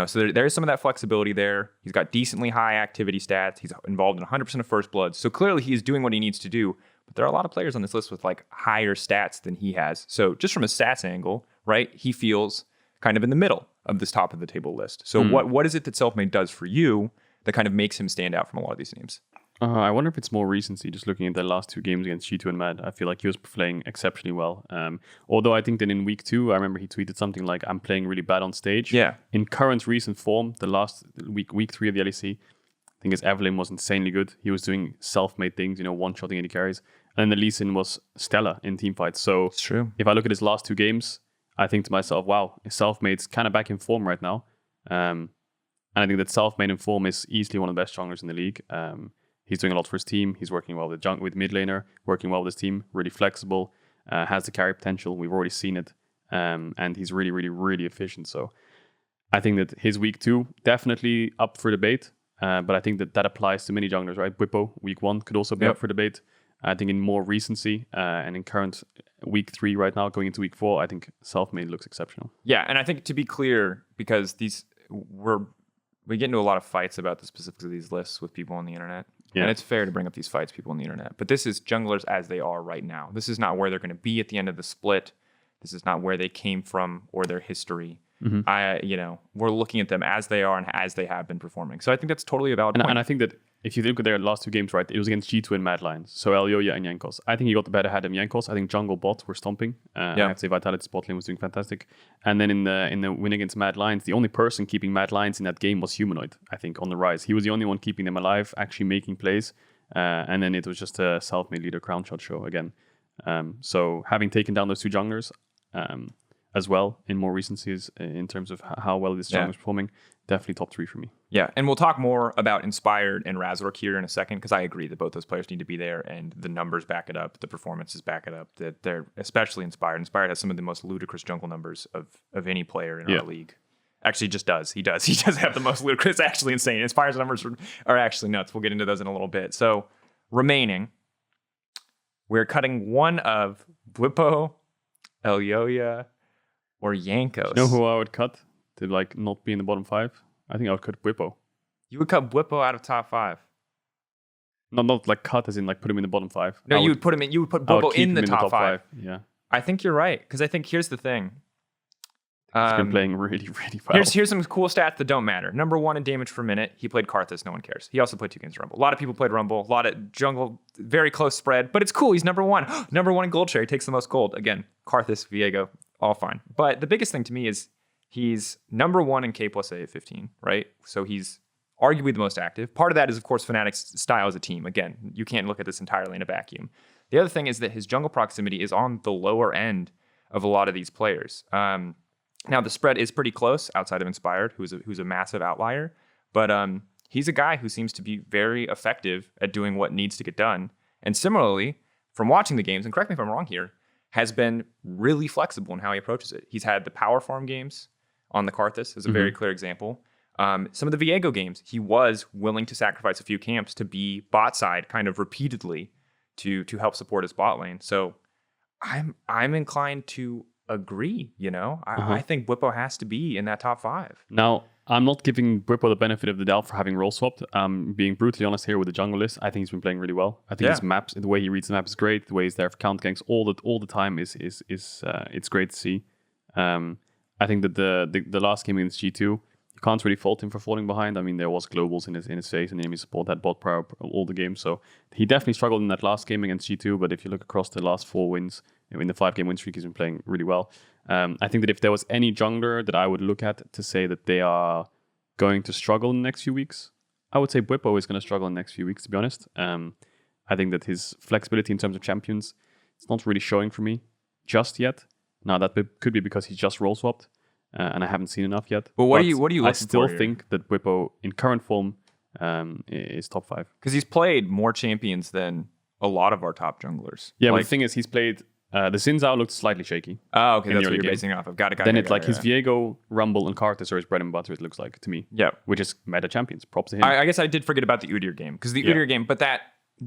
so there is some of that flexibility there. He's got decently high activity stats. He's involved in 100% of first bloods. So clearly he is doing what he needs to do, but there are a lot of players on this list with like higher stats than he has. So just from a stats angle, right, he feels kind of in the middle of this top of the table list. So what is it that Selfmade does for you that kind of makes him stand out from a lot of these names? I wonder if it's more recency, just looking at the last 2 games against G2 and Mad. I feel like he was playing exceptionally well. Although I think that in week 2, I remember he tweeted something like, I'm playing really bad on stage. Yeah. In current recent form, the last week 3 of the LEC, I think his Evelyn was insanely good. He was doing self-made things, one-shotting any carries. And then the Lee Sin was stellar in team fights. So it's true. If I look at his last 2 games, I think to myself, wow, Selfmade's kind of back in form right now. And I think that Selfmade in form is easily one of the best junglers in the league. He's doing a lot for his team. He's working well with mid laner, working well with his team, really flexible, has the carry potential. We've already seen it. And he's really, really, really efficient. So I think that his week 2, definitely up for debate. But I think that applies to many junglers, right? Bwipo, week 1, could also be up for debate. I think in more recency and in current week 3 right now, going into week 4, I think Selfmade looks exceptional. Yeah, and I think to be clear, because we get into a lot of fights about the specifics of these lists with people on the internet. Yeah. And it's fair to bring up these fights, people on the internet. But this is junglers as they are right now. This is not where they're going to be at the end of the split. This is not where they came from or their history. We're looking at them as they are and as they have been performing. So I think that's totally a valid point. And I think that if you look at their last 2 games, right, it was against G2 and Mad Lions. So Elyoya and Yankos. I think he got the better head of Yankos. I think jungle bot were stomping. I have to say Vitality bot lane was doing fantastic. And then in the win against Mad Lions, the only person keeping Mad Lions in that game was Humanoid, I think, on the rise. He was the only one keeping them alive, actually making plays. And then it was just a Selfmade leader crown shot show again. So having taken down those 2 junglers, as well in more recencies in terms of how well this jungler is performing, definitely top 3 for me. Yeah, and we'll talk more about Inspired and Razork here in a second, because I agree that both those players need to be there, and the numbers back it up, the performances back it up, that they're especially Inspired. Inspired has some of the most ludicrous jungle numbers of any player in our league. Actually, just does. He does have the most ludicrous. It's actually insane. Inspired's numbers are actually nuts. We'll get into those in a little bit. So, remaining, we're cutting one of Bwipo, Elyoya, or Yankos. You know who I would cut to not be in the bottom 5? I think I would cut Bwipo. You would cut Bwipo out of top 5. Not cut as in put him in the bottom 5. No, you would put Bwipo in the top 5. Yeah. I think you're right, because I think here's the thing. He's been playing really, really well. Here's some cool stats that don't matter. Number 1 in damage per minute. He played Karthus. No one cares. He also played 2 games Rumble. A lot of people played Rumble. A lot of jungle. Very close spread. But it's cool. He's number 1. Number 1 in gold share. He takes the most gold. Again, Karthus, Viego, all fine. But the biggest thing to me is he's number 1 in K plus A at 15, right? So he's arguably the most active. Part of that is, of course, Fnatic's style as a team. Again, you can't look at this entirely in a vacuum. The other thing is that his jungle proximity is on the lower end of a lot of these players. Now, the spread is pretty close outside of Inspired, who's a massive outlier. But he's a guy who seems to be very effective at doing what needs to get done. And similarly, from watching the games, and correct me if I'm wrong here, has been really flexible in how he approaches it. He's had the power farm games on the Karthus as a very clear example. Some of the Viego games, he was willing to sacrifice a few camps to be bot side kind of repeatedly to help support his bot lane. So I'm inclined to agree. I think Bwipo has to be in that top 5. Now, I'm not giving Bwipo the benefit of the doubt for having role swapped. Being brutally honest here with the jungle list, I think he's been playing really well. I think his maps, the way he reads the map is great. The way he's there for count ganks all the time is it's great to see. I think that the last game against G2, you can't really fault him for falling behind. I mean, there was globals in his face, and enemy support had bot power all the games. So he definitely struggled in that last game against G2. But if you look across the last 4 wins, in the 5-game win streak, he's been playing really well. I think that if there was any jungler that I would look at to say that they are going to struggle in the next few weeks, I would say Bwipo is going to struggle in the next few weeks, to be honest. I think that his flexibility in terms of champions, it's not really showing for me just yet. Now, that could be because he's just role swapped, and I haven't seen enough yet. But what are you looking for? I still think that Bwipo, in current form, is top 5. Because he's played more champions than a lot of our top junglers. Yeah, but the thing is, he's played... the Xin Zhao looked slightly shaky. Oh, okay, that's what you're basing off of. Got it. Then his Viego, Rumble, and Karthus are his bread and butter, it looks like, to me. Yeah. Which is meta champions. Props to him. I guess I did forget about the Udyr game. Because the Udyr game, but that...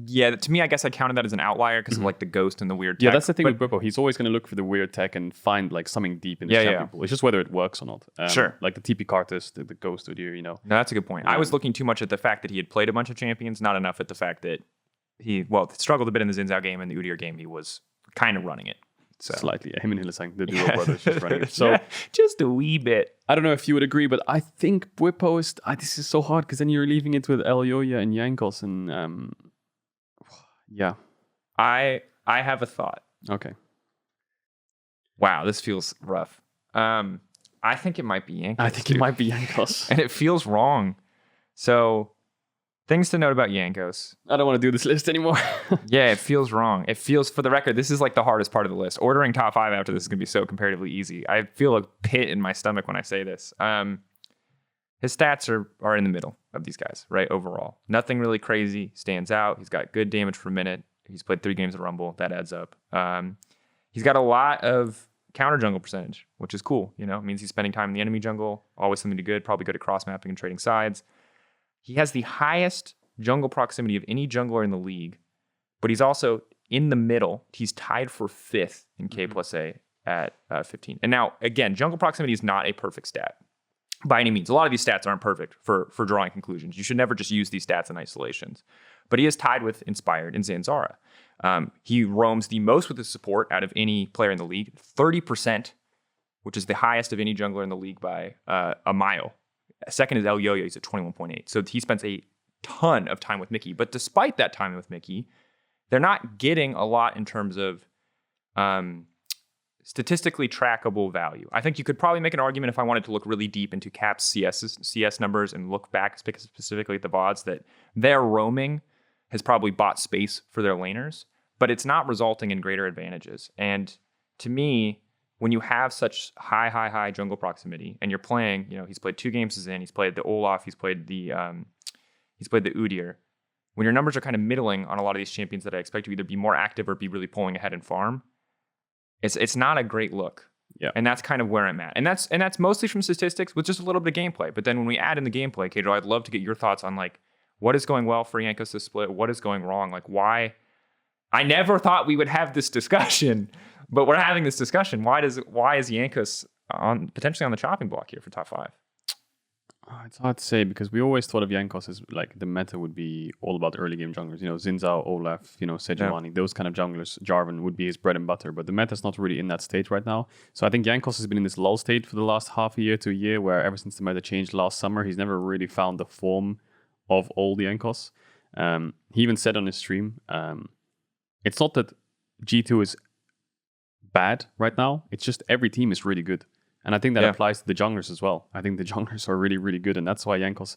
Yeah, to me, I guess I counted that as an outlier because of like the ghost and the weird tech. Yeah, that's the thing with Bwipo. He's always going to look for the weird tech and find like something deep in the champion pool. It's just whether it works or not. Sure. Like the TP Karthus, the ghost Udyr, No, that's a good point. I was looking too much at the fact that he had played a bunch of champions, not enough at the fact that he struggled a bit in the Xin Zhao game and the Udyr game. He was kind of running it. So. Slightly. Him and Hylissang, the duo brothers, just running it. So just a wee bit. I don't know if you would agree, but I think Bwipo is... this is so hard because then you're leaving it with Elyoya and Jankos and... yeah. I have a thought. Okay. Wow, this feels rough. I think it might be Jankos. I think it might be Jankos. And it feels wrong. So, things to note about Jankos. I don't want to do this list anymore. Yeah, it feels wrong. It feels, for the record, this is like the hardest part of the list. Ordering top 5 after this is going to be so comparatively easy. I feel a pit in my stomach when I say this. His stats are in the middle of these guys, right? Overall, nothing really crazy stands out. He's got good damage per minute. He's played 3 games of Rumble. That adds up. He's got a lot of counter jungle percentage, which is cool. It means he's spending time in the enemy jungle. Always something to good. Probably good at cross mapping and trading sides. He has the highest jungle proximity of any jungler in the league, but he's also in the middle. He's tied for 5th in K plus A at 15. And now, again, jungle proximity is not a perfect stat by any means. A lot of these stats aren't perfect for drawing conclusions. You should never just use these stats in isolations. But he is tied with Inspired and Zanzara. He roams the most with his support out of any player in the league, 30%, which is the highest of any jungler in the league by a mile. Second is Elyoya, he's at 21.8. So he spends a ton of time with Mickey. But despite that time with Mickey, they're not getting a lot in terms of statistically trackable value. I think you could probably make an argument if I wanted to look really deep into Cap's CS numbers and look back specifically at the VODs that their roaming has probably bought space for their laners, but it's not resulting in greater advantages. And to me, when you have such high jungle proximity and you're playing, he's played 2 games as in, he's played the Olaf, he's played the Udyr. When your numbers are kind of middling on a lot of these champions that I expect to either be more active or be really pulling ahead in farm, it's not a great look. Yeah. And that's kind of where I'm at. And that's mostly from statistics with just a little bit of gameplay. But then when we add in the gameplay, Caedrel, I'd love to get your thoughts on like what is going well for Jankos this split, what is going wrong, like why. I never thought we would have this discussion, but we're having this discussion. Why is Jankos potentially on the chopping block here for top 5? It's hard to say because we always thought of Jankos as like the meta would be all about early game junglers. Xin Zhao, Olaf, Sejuani, those kind of junglers. Jarvan would be his bread and butter, but the meta's not really in that state right now. So I think Jankos has been in this lull state for the last half a year to a year, where ever since the meta changed last summer, he's never really found the form of old Jankos. He even said on his stream, it's not that G2 is bad right now. It's just every team is really good. And I think that applies to the junglers as well. I think the junglers are really, really good. And that's why Jankos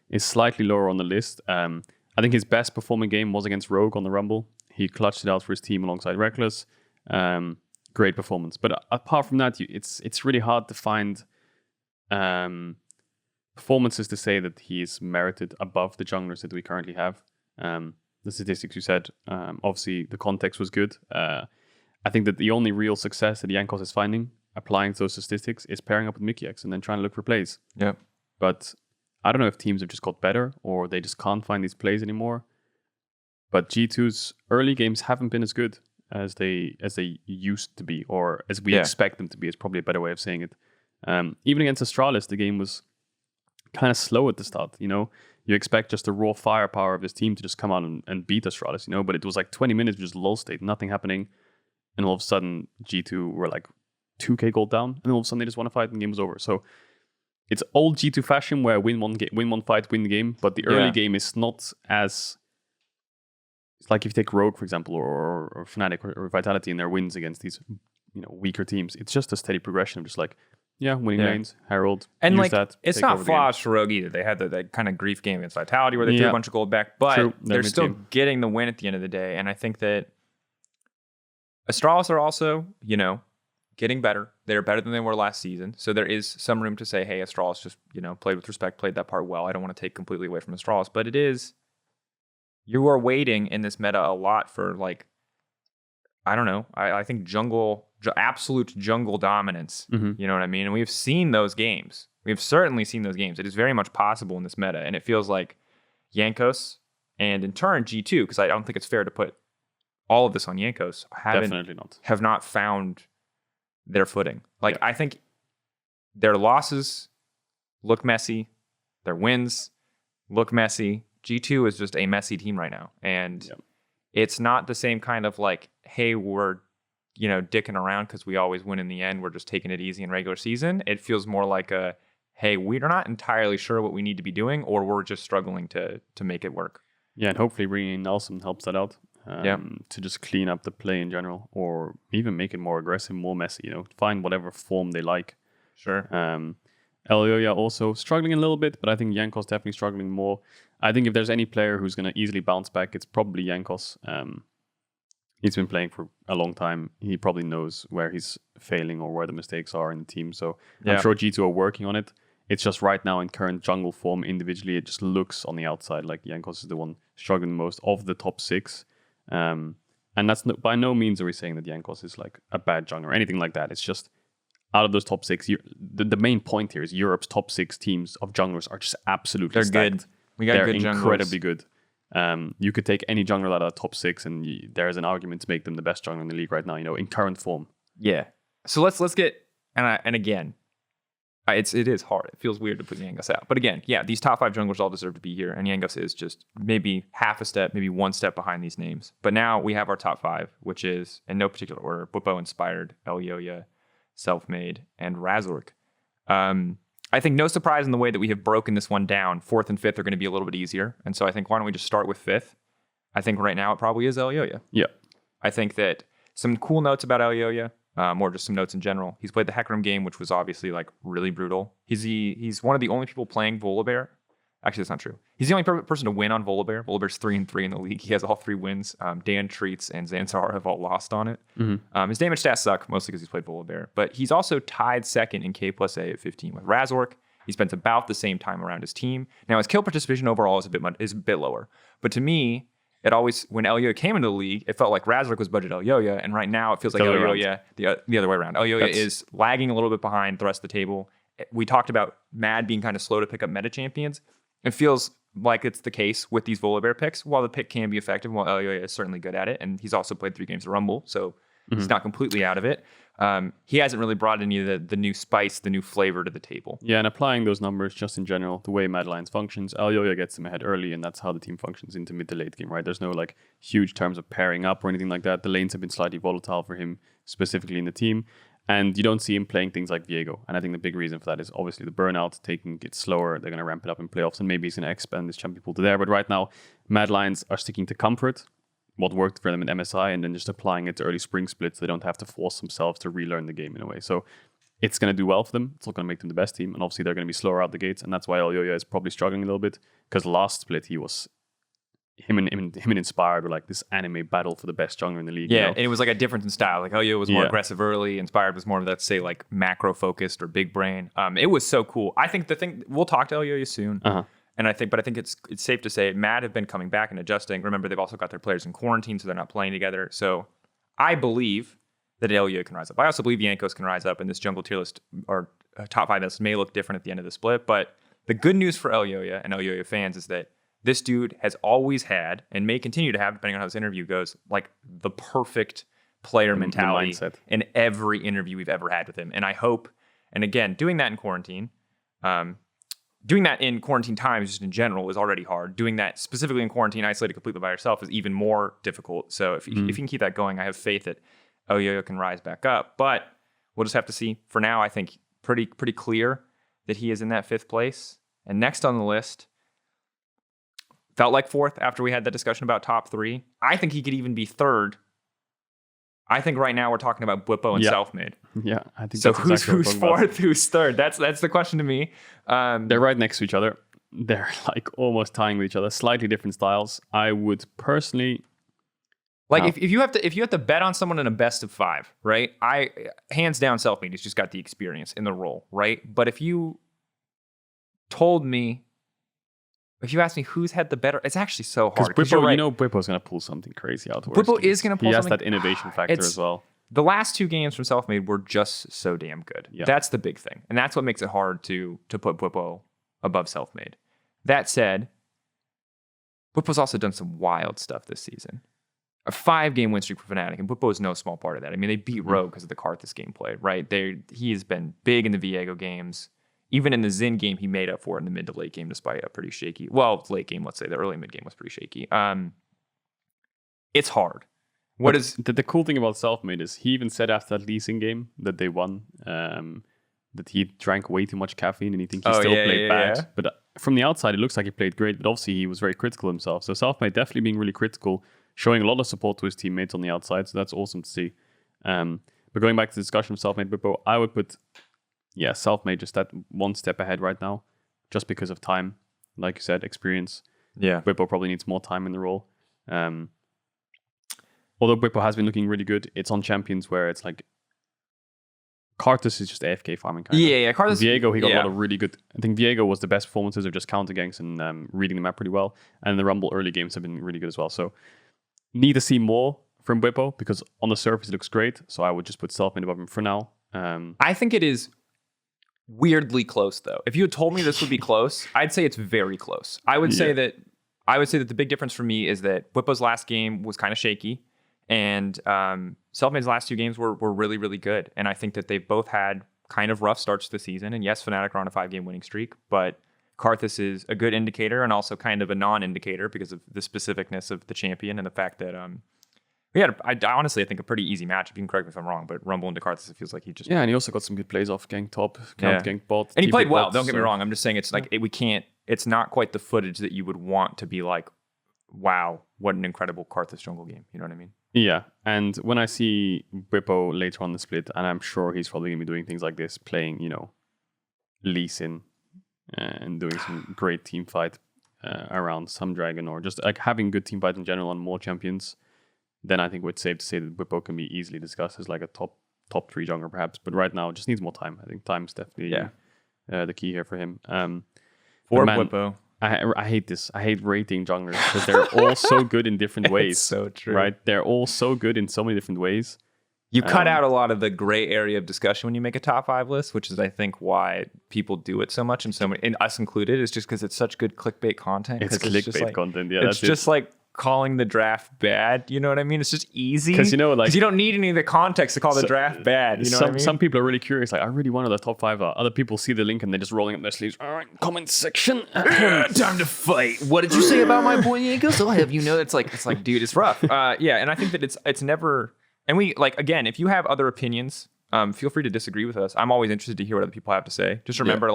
is slightly lower on the list. I think his best performing game was against Rogue on the Rumble. He clutched it out for his team alongside Reckless. Great performance. But apart from that, it's really hard to find performances to say that he's merited above the junglers that we currently have. The statistics you said, obviously the context was good. I think that the only real success that Jankos is finding applying those statistics is pairing up with Mickey X and then trying to look for plays. Yeah. But I don't know if teams have just got better or they just can't find these plays anymore. But G2's early games haven't been as good. as they used to be, or as we expect them to be. Is probably a better way of saying it. Even against Astralis, the game was kind of slow at the start. You expect just the raw firepower of this team to just come out and beat Astralis. But it was like 20 minutes of just lull state, nothing happening, and all of a sudden G2 were like 2k gold down, and all of a sudden they just won a fight and the game was over. So it's old G2 fashion where win one fight, win the game, but the early game is not as... It's like if you take Rogue, for example, or Fnatic or Vitality in their wins against these weaker teams, it's just a steady progression of just like, winning lanes, Herald, and use like that, it's not flawless for Rogue either. They had that kind of grief game against Vitality where they threw a bunch of gold back, but they're still getting the win at the end of the day. And I think that Astralis are also, getting better. They're better than they were last season. So there is some room to say, hey, Astralis just, played with respect, played that part well. I don't want to take completely away from Astralis, but it is, you are waiting in this meta a lot for like, I don't know. I think absolute jungle dominance. Mm-hmm. You know what I mean? And we've seen those games. We've certainly seen those games. It is very much possible in this meta. And it feels like Jankos and in turn G2, because I don't think it's fair to put all of this on Jankos, have not found their footing. Like, I think their losses look messy. Their wins look messy. G2 is just a messy team right now. And it's not the same kind of like, hey, we're, dicking around because we always win in the end. We're just taking it easy in regular season. It feels more like a, hey, we're not entirely sure what we need to be doing, or we're just struggling to make it work. Yeah, and hopefully bringing in Nelson helps that out. To just clean up the play in general, or even make it more aggressive, more messy, find whatever form they like. Sure. Elyoya also struggling a little bit, but I think Jankos definitely struggling more. I think if there's any player who's going to easily bounce back, it's probably Jankos. He's been playing for a long time. He probably knows where he's failing or where the mistakes are in the team. So I'm sure G2 are working on it. It's just right now in current jungle form individually, it just looks on the outside like Jankos is the one struggling the most of the top 6. And that's by no means are we saying that Jankos is like a bad jungler or anything like that. It's just out of those top 6, the main point here is Europe's top 6 teams of junglers are just absolutely stacked. Good. We got They're good junglers. Incredibly good. You could take any jungler out of the top 6 and there is an argument to make them the best jungler in the league right now, in current form. Yeah. So let's get, and again, it is hard. It feels weird to put Jankos out. But again, these top 5 junglers all deserve to be here. And Jankos is just maybe half a step, maybe one step behind these names. But now we have our top 5, which is, in no particular order, Bwipo inspired, Elyoya, Selfmade, and Razork. I think no surprise in the way that we have broken this one down. 4th and 5th are going to be a little bit easier. And so I think, why don't we just start with 5th? I think right now it probably is Elyoya. Yeah. I think that some cool notes about Elyoya, or just some notes in general. He's played the Hecarim game, which was obviously like really brutal. He's one of the only people playing Volibear. Actually, that's not true. He's the only person to win on Volibear. Volibear's 3-3 in the league. He has all 3 wins. Dan, Treats, and Zanzar have all lost on it. Mm-hmm. His damage stats suck, mostly because he's played Volibear. But he's also tied second in K+A at 15 with Razork. He spends about the same time around his team. Now, his kill participation overall is a bit lower. But to me, it always, when Elyoya came into the league, it felt like Razork was budget Elyoya. And right now, it feels like Elyoya, the other way around. Elyoya is lagging a little bit behind the rest of the table. We talked about Mad being kind of slow to pick up meta champions. It feels like it's the case with these Volibear picks. While the pick can be effective, while Elyoya is certainly good at it, and he's also played 3 games of Rumble, so he's not completely out of it. He hasn't really brought any of the new spice, the new flavor to the table. Yeah, and applying those numbers just in general, the way Midlane functions, Elyoya gets him ahead early, and that's how the team functions into mid to late game, right? There's no like huge terms of pairing up or anything like that. The lanes have been slightly volatile for him, specifically in the team. And you don't see him playing things like Viego. And I think the big reason for that is obviously the burnout, taking it slower. They're going to ramp it up in playoffs, and maybe he's going to expand this champion pool to there. But right now, Mad Lions are sticking to comfort, what worked for them in MSI, and then just applying it to early spring splits. They don't have to force themselves to relearn the game in a way. So it's going to do well for them. It's not going to make them the best team. And obviously, they're going to be slower out the gates. And that's why Elyoya is probably struggling a little bit. Because last split, he was... Him and Inspired were like this anime battle for the best jungler in the league. Yeah, and it was like a difference in style. Like Elyoya was more aggressive early. Inspired was more of that, say, like macro focused or big brain. It was so cool. I think we'll talk to Elyoya soon. And I think it's safe to say Mad have been coming back and adjusting. Remember, they've also got their players in quarantine, so they're not playing together. So I believe that Elyoya can rise up. I also believe Jankos can rise up, in this jungle tier list or top 5 list may look different at the end of the split. But the good news for Elyoya and Elyoya fans is that this dude has always had, and may continue to have, depending on how this interview goes, like the perfect player mentality mindset. in every interview we've ever had with him. And I hope, and again, doing that in quarantine times just in general is already hard. Doing that specifically in quarantine, isolated completely by yourself, is even more difficult. So if you can keep that going, I have faith that Elyoya can rise back up. But we'll just have to see. For now, I think pretty clear that he is in that 5th place. And next on the list, felt like 4th after we had that discussion about top 3. I think he could even be 3rd. I think right now we're talking about Bwipo and Selfmade. Yeah, I think so. that's Who's 4th? Who's 3rd? That's the question to me. They're right next to each other. They're like almost tying with each other. Slightly different styles. I would personally, if you have to bet on someone in a best of 5, right? I hands down Selfmade. He's just got the experience in the role, right? But if you asked me who's had the better, it's actually so hard. Because Bwipo's going to pull something crazy out. Bwipo is going to pull something. He has that innovation factor as well. The last 2 games from Selfmade were just so damn good. Yeah. That's the big thing. And that's what makes it hard to put Bwipo above Selfmade. That said, Bwipo's also done some wild stuff this season. A 5-game win streak for Fnatic, and Bwipo is no small part of that. I mean, they beat Rogue because of the Karthus gameplay, right? He has been big in the Viego games. Even in the Xin game, he made up for it in the mid to late game, despite a pretty shaky. Well, late game, let's say the early mid game was pretty shaky. It's hard. The cool thing about Selfmade is he even said after that Lee Sin game that they won that he drank way too much caffeine and he thinks he still played bad. Yeah. But from the outside, it looks like he played great. But obviously, he was very critical himself. So Selfmade definitely being really critical, showing a lot of support to his teammates on the outside. So that's awesome to see. But going back to the discussion of Selfmade Bwipo, I would put Selfmade just that one step ahead right now, just because of time. Like you said, experience. Yeah. Bwipo probably needs more time in the role. Although Bwipo has been looking really good, it's on champions where it's like Karthus is just AFK farming kind of. Yeah. Karthus. Viego, he got a lot of really good. I think Viego was the best performances of just counter ganks and reading the map pretty well. And the Rumble early games have been really good as well. So need to see more from Bwipo because on the surface it looks great. So I would just put Selfmade above him for now. I think it is weirdly close though. If you had told me this would be close, I'd say it's very close. I would say that the big difference for me is that Bwipo's last game was kind of shaky, and Selfmade's last 2 games were really, really good. And I think that they've both had kind of rough starts to the season. And yes, Fnatic are on a 5-game winning streak, but Karthus is a good indicator and also kind of a non-indicator because of the specificness of the champion and the fact that we had, I honestly think, a pretty easy match. You can correct me if I'm wrong, but Rumble into Karthus, it feels like he just... Yeah, and he also got some good plays off gank top, gank bot. And he played well, don't get me wrong. I'm just saying it's like, it's not quite the footage that you would want to be like, wow, what an incredible Karthus jungle game. You know what I mean? Yeah, and when I see Bwipo later on the split, and I'm sure he's probably going to be doing things like this, playing, Lee Sin and doing some great team fight around some dragon or just like having good team fight in general on more champions, then I think it's safe to say that Bwipo can be easily discussed as like a top 3 jungler perhaps. But right now, it just needs more time. I think time is definitely the key here for him. For Bwipo. I hate this. I hate rating junglers because they're all so good in different ways. It's so true. Right? They're all so good in so many different ways. You cut out a lot of the gray area of discussion when you make a top 5 list, which is, I think, why people do it so much, and so many, and us included, is just because it's such good clickbait content. It's clickbait content, yeah. It's just like calling the draft bad. You know what I mean? It's just easy. Because you don't need any of the context to call the draft bad. You know what I mean? Some people are really curious. Like, I really wanted the top 5. Other people see the link and they're just rolling up their sleeves. All right, comment section. Time to fight. What did you say about my boy Yankees? I'll have you know. It's like, dude, it's rough. And I think that it's never. And we again, if you have other opinions, feel free to disagree with us. I'm always interested to hear what other people have to say. Just remember,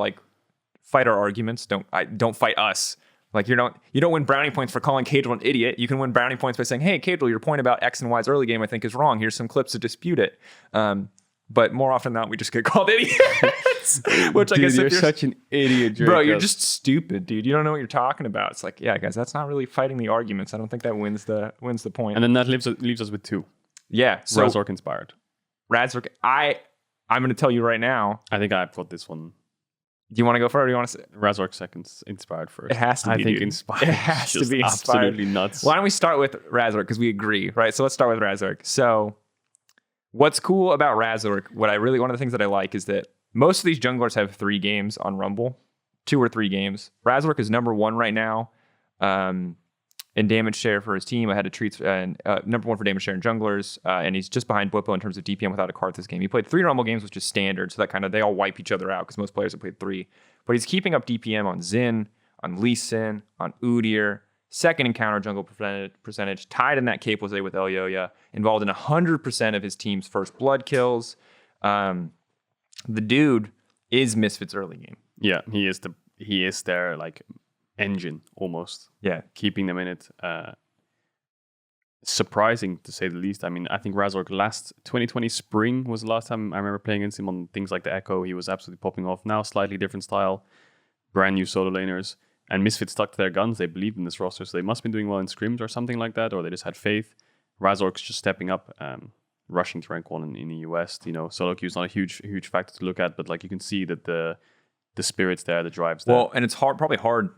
fight our arguments. Don't fight us. Like you don't win brownie points for calling Caedrel an idiot. You can win brownie points by saying, "Hey, Caedrel, your point about X and Y's early game I think is wrong. Here's some clips to dispute it." But more often than not, we just get called idiots. Which dude, I guess you're such an idiot, Drake. bro. You're just stupid, dude. You don't know what you're talking about. It's like, yeah, guys, that's not really fighting the arguments. I don't think that wins the point. And then that leaves us with 2. Yeah, so Razork inspired. Razork, I'm going to tell you right now. I think I've got this one. Do you want to go first? Or do you want to say Razork second, inspired first? It has to be. I think dude. inspired. It has to be inspired. Absolutely nuts. Why don't we start with Razork because we agree, right? So let's start with Razork. So what's cool about Razork? One of the things that I like is that most of these junglers have 3 games on Rumble, 2 or 3 games. Razork is number 1 right now in in damage share for his team, ahead of Treats, and number 1 for damage share in junglers, and he's just behind Bwipo in terms of DPM without a card this game. He played 3 normal games, which is standard, so that kind of they all wipe each other out because most players have played 3. But he's keeping up DPM on Xin, on Lee Sin, on Udyr, second in counter jungle percentage, tied in that Capelze with Elyoya, involved in 100% of his team's first blood kills. The dude is Misfits early game. Yeah, he is their like engine almost. Yeah, keeping them in it. Surprising to say the least. I mean, I think Razork last 2020 spring was the last time I remember playing against him on things like the Echo. He was absolutely popping off. Now slightly different style, brand new solo laners, and Misfits stuck to their guns. They believed in this roster, so they must have been doing well in scrims or something like that, or they just had faith. Razork's just stepping up, rushing to rank 1 in the US. You know, solo queue is not a huge factor to look at, but like you can see that the spirit's there, the drive's there. Well, and it's probably hard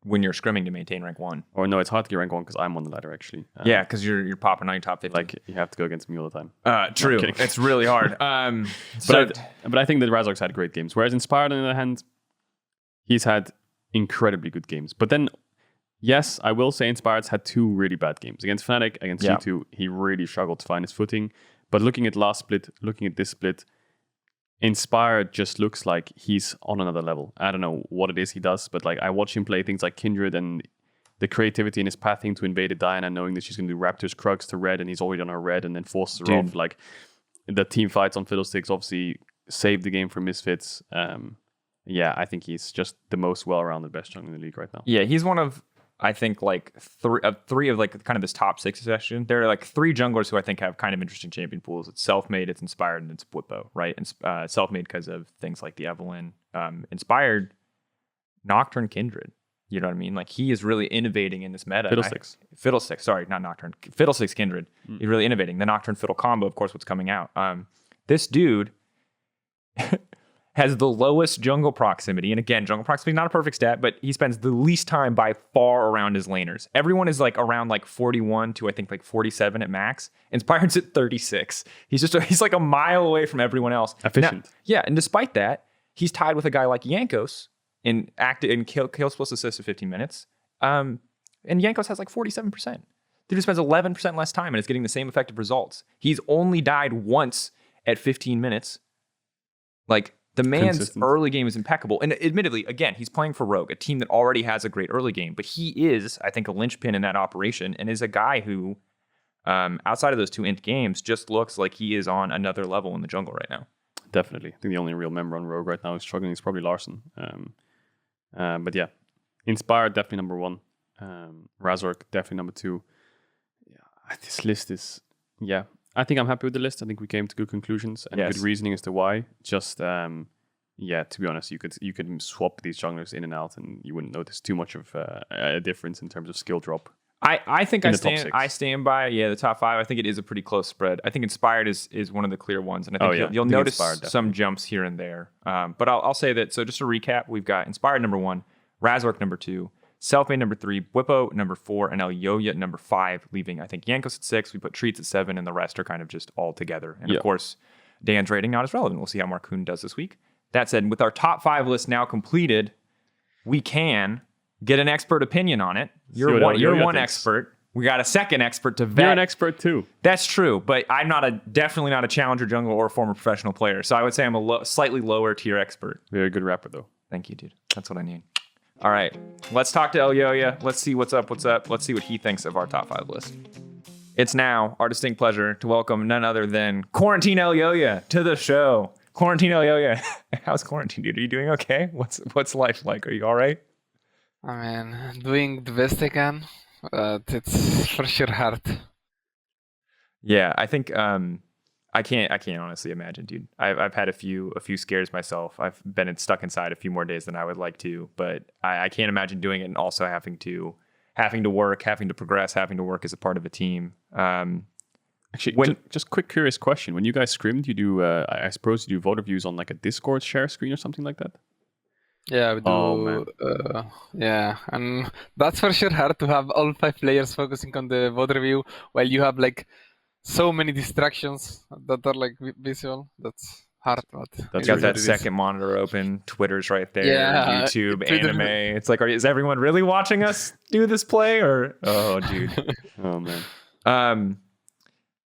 when you're scrimming to maintain rank 1. Or no, it's hard to get rank 1 because I'm on the ladder actually. Yeah, because you're popping on your top 50. Like you have to go against me all the time. True, it's really hard. But I think that Razork's had great games. Whereas Inspired, on the other hand, he's had incredibly good games. But then, yes, I will say Inspired's had 2 really bad games against Fnatic, against G2. He really struggled to find his footing. But looking at last split, looking at this split, Inspired just looks like he's on another level. I don't know what it is he does, but like I watch him play things like Kindred and the creativity in his pathing to invade a Diana, knowing that she's going to do Raptor's Krugs to red and he's already on her red and then forces her off. Like the team fights on Fiddlesticks obviously saved the game for Misfits. Yeah, I think he's just the most well-rounded best jungler in the league right now. Yeah, he's one of, I think, like three of like kind of this top 6 session. There are like 3 junglers who I think have kind of interesting champion pools. It's Selfmade, it's Inspired, and it's Bwipo, right? And Selfmade because of things like the Evelynn. Inspired, Nocturne, Kindred. You know what I mean? Like he is really innovating in this meta. Fiddlesticks, sorry, not Nocturne. Fiddlesticks, Kindred. He's really innovating. The Nocturne Fiddle combo, of course, what's coming out. This dude has the lowest jungle proximity. And again, jungle proximity is not a perfect stat, but he spends the least time by far around his laners. Everyone is like around like 41 to I think like 47 at max. Inspired's at 36. He's like a mile away from everyone else. Efficient. Now, yeah, and despite that, he's tied with a guy like Jankos in kills plus assists at 15 minutes. And Jankos has like 47%. Dude spends 11% less time and is getting the same effective results. He's only died once at 15 minutes. Like, the man's early game is impeccable. And admittedly, again, he's playing for Rogue, a team that already has a great early game. But he is, I think, a linchpin in that operation and is a guy who, outside of those 2 int games, just looks like he is on another level in the jungle right now. Definitely. I think the only real member on Rogue right now who's struggling is probably Larson. But yeah, Inspired, definitely number 1. Razork, definitely number 2. Yeah, this list is, yeah. I think I'm happy with the list. I think we came to good conclusions and good reasoning as to why. Just, yeah, to be honest, you could swap these junglers in and out and you wouldn't notice too much of a difference in terms of skill drop. I think I stand by the top 5. I think it is a pretty close spread. I think Inspired is one of the clear ones, and I think you'll notice some jumps here and there. But I'll say that. So just to recap, we've got Inspired number 1, Razork number 2, Selfmade number 3, Bwipo number 4, and Elyoya number 5, leaving I think Jankos at 6. We put Treats at 7, and the rest are kind of just all together. And of course, Dan's rating not as relevant. We'll see how Markoon does this week. That said, with our top 5 list now completed, we can get an expert opinion on it. You're one expert. We got a second expert to vet. You're an expert too. That's true, but I'm definitely not a challenger jungler or a former professional player. So I would say I'm a slightly lower tier expert. Very good rapper though. Thank you, dude. That's what I need. All right, let's talk to Elyoya. Let's see what's up. Let's see what he thinks of our top 5 list. It's now our distinct pleasure to welcome none other than Quarantine Elyoya to the show. Quarantine Elyoya, how's quarantine, dude? Are you doing okay? What's life like? Are you all right? I mean, doing the best I can, but it's for sure hard. Yeah, I think I can't honestly imagine, dude. I've had a few scares myself. I've been stuck inside a few more days than I would like to, but I can't imagine doing it and also having to work, having to progress, having to work as a part of a team. Actually, just quick curious question: when you guys scrimmed, you do I suppose you do vote reviews on like a Discord share screen or something like that? Yeah, we do. Oh, man. Yeah, and that's for sure hard to have all 5 players focusing on the vote review while you have like so many distractions that are like visual. That's hard, but You That's got really that good. second monitor open. Twitter's right there. Yeah, YouTube, Twitter. anime. It's like, is everyone really watching us do this play? Or dude. Oh man.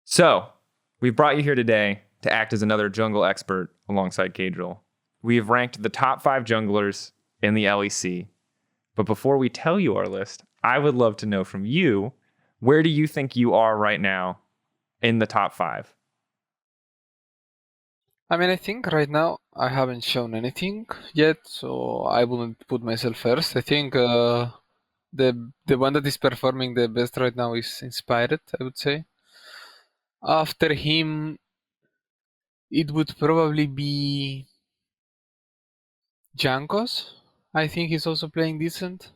So we've brought you here today to act as another jungle expert alongside Caedrel. We've ranked the top 5 junglers in the LEC. But before we tell you our list, I would love to know from you, where do you think you are right now in the top 5? I mean, I think right now I haven't shown anything yet, so I wouldn't put myself first. I think the one that is performing the best right now is Inspired, I would say. After him, it would probably be Jankos. I think he's also playing decent.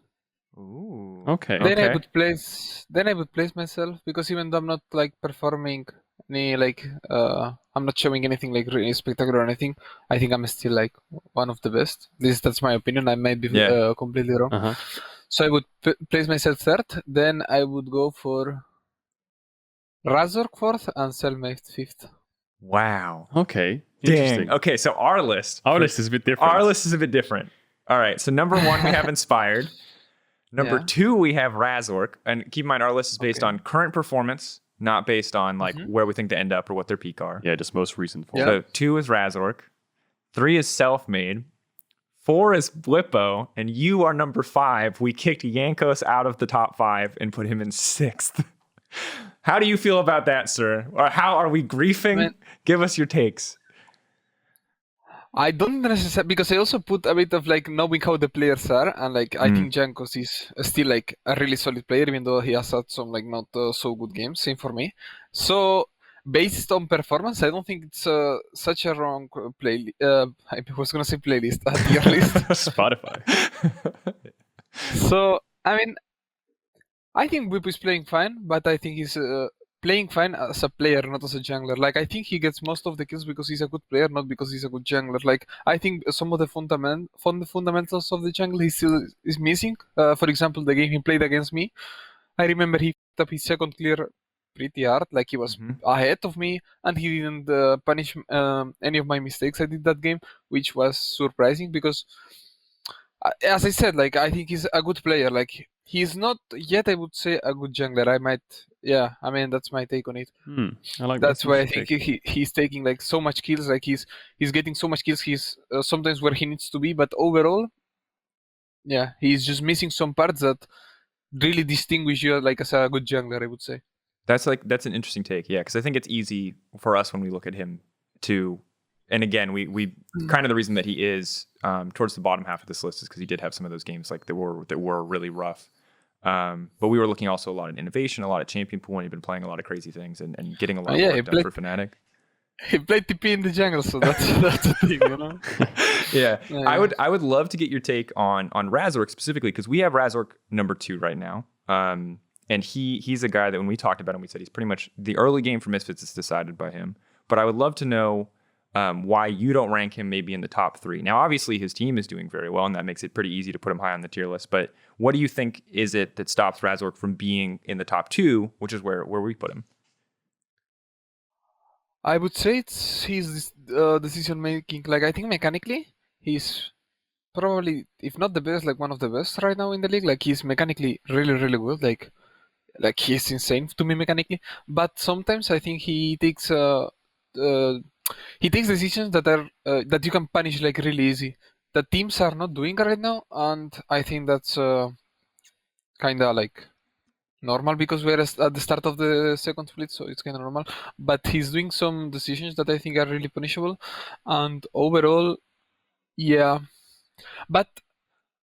Ooh. Okay. Then I would place myself, because even though I'm not like performing any I'm not showing anything like really spectacular or anything, I think I'm still like one of the best. That's my opinion. I might be completely wrong. Uh-huh. So I would place myself third. Then I would go for Razork fourth and Selfmade fifth. Wow. Okay. Dang. Interesting. Okay, so our list. Our list is a bit different. Our list is a bit different. All right, so number 1, we have Inspired. Number 2, we have Razork. And keep in mind, our list is based on current performance, not based on like where we think to end up or what their peak are. Yeah, just most recent form. Yeah. So 2 is Razork. 3 is Selfmade. 4 is Bwipo. And you are number 5. We kicked Jankos out of the top 5 and put him in 6th. How do you feel about that, sir? Or how are we griefing? Give us your takes. I don't necessarily, because I also put a bit of like knowing how the players are, and like I think Jankos is still like a really solid player, even though he has had some like not so good games. Same for me. So based on performance, I don't think it's such a wrong I was gonna say playlist, a tier list. Spotify. So I mean, I think Bwipo is playing fine, but I think he's playing fine as a player, not as a jungler. Like, I think he gets most of the kills because he's a good player, not because he's a good jungler. Like, I think some of the fundamentals of the jungle he still is missing. For example, the game he played against me, I remember he picked up his second clear pretty hard. Like, he was ahead of me, and he didn't punish any of my mistakes I did that game, which was surprising because, as I said, like, I think he's a good player. Like, he's not yet, I would say, a good jungler. I mean, that's my take on it. I like That's why I think he's taking like so much kills. Like he's getting so much kills. He's sometimes where he needs to be, but overall, yeah, he's just missing some parts that really distinguish you like as a good jungler, I would say. That's an interesting take, yeah, because I think it's easy for us when we look at him to, and again, we kind of the reason that he is towards the bottom half of this list is because he did have some of those games like that were really rough. But we were looking also a lot at innovation, a lot at champion pool, and he'd been playing a lot of crazy things and getting a lot of work done for Fnatic. He played TP in the jungle, so that's the thing, you know. Yeah. I would love to get your take on Razork specifically, because we have Razork number 2 right now. And he's a guy that when we talked about him, we said he's pretty much the early game for Misfits is decided by him. But I would love to know why you don't rank him maybe in the top 3. Now, obviously, his team is doing very well, and that makes it pretty easy to put him high on the tier list. But what do you think is it that stops Razork from being in the top 2, which is where we put him? I would say it's his decision making. Like, I think mechanically, he's probably, if not the best, like one of the best right now in the league. Like, he's mechanically really, really good. Like he's insane to me mechanically. But sometimes I think he takes decisions that are that you can punish like really easy. The teams are not doing right now, and I think that's kind of like normal because we're at the start of the second split, so it's kind of normal. But he's doing some decisions that I think are really punishable, and overall, yeah. But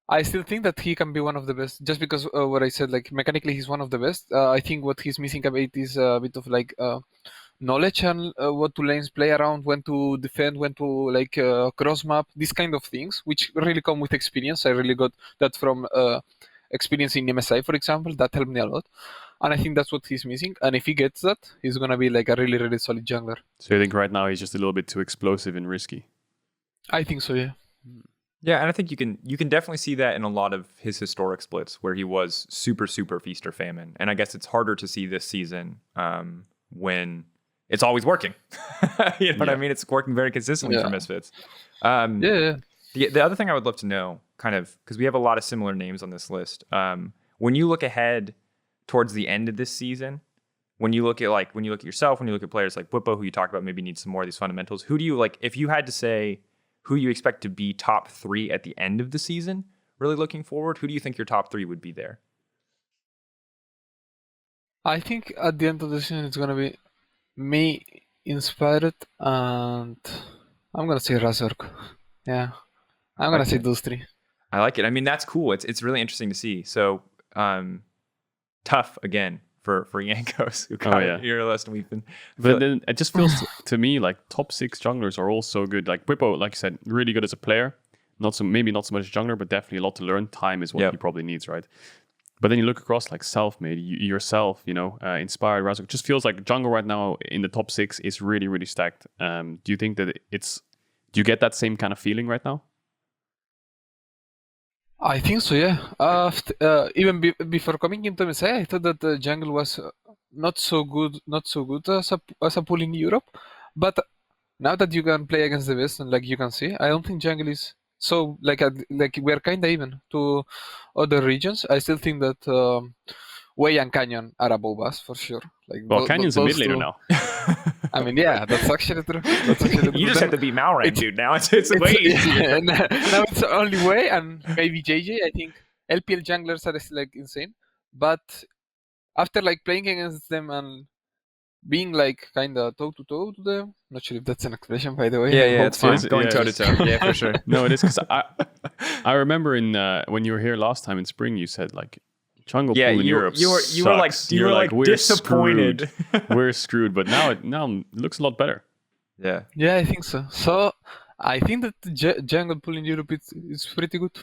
I still think that he can be one of the best, just because what I said, like mechanically he's one of the best. I think what he's missing a bit is a bit of like knowledge and what to lanes play around, when to defend, when to like cross map, these kind of things, which really come with experience. I really got that from experience in MSI, for example. That helped me a lot, and I think that's what he's missing. And if he gets that, he's gonna be like a really, really solid jungler. So you think right now he's just a little bit too explosive and risky? I think so, yeah. Yeah, and I think you can definitely see that in a lot of his historic splits where he was super, super feast or famine. And I guess it's harder to see this season when it's always working. You know what I mean? It's working very consistently for Misfits. Yeah. The other thing I would love to know, kind of, because we have a lot of similar names on this list. When you look ahead towards the end of this season, when you look at yourself, when you look at players like Bwipo, who you talked about maybe need some more of these fundamentals, who do you like? If you had to say who you expect to be top 3 at the end of the season, really looking forward, who do you think your top 3 would be there? I think at the end of the season it's gonna be me, Inspired, and I'm gonna say Razork. Yeah, I'm gonna say those 3. I like it. I mean, that's cool. It's really interesting to see. So tough again for Yankos, who got your list, and we've been. But then it just feels to me like top 6 junglers are all so good. Like Bwipo, like you said, really good as a player. Maybe not so much jungler, but definitely a lot to learn. Time is what he probably needs, right? But then you look across like Selfmade, yourself, Inspired, Razork. Just feels like jungle right now in the top 6 is really, really stacked. Do you think that do you get that same kind of feeling right now? I think so, yeah. Even before coming into MSI, I thought that the jungle was not so good as a pool in Europe. But now that you can play against the best, and like you can see, I don't think jungle is so like we're kind of even to other regions. I still think that Way and Canyon are above us for sure. Like, well, Canyon's a mid laner now. I mean, yeah, that's actually true. You just have to beat Malrang, dude. Now it's way easier. Now it's only Way and maybe JJ. I think LPL junglers are like insane. But after like playing against them and being like kind of toe to toe to them, not sure if that's an expression, by the way. Yeah, it's fine. Going toe to toe. Yeah, for sure. No, it is, because I remember when you were here last time in spring, you said like jungle pool in Europe you were like we're disappointed. We're screwed, but now it looks a lot better. Yeah, I think so. So I think that the jungle pool in Europe is pretty good.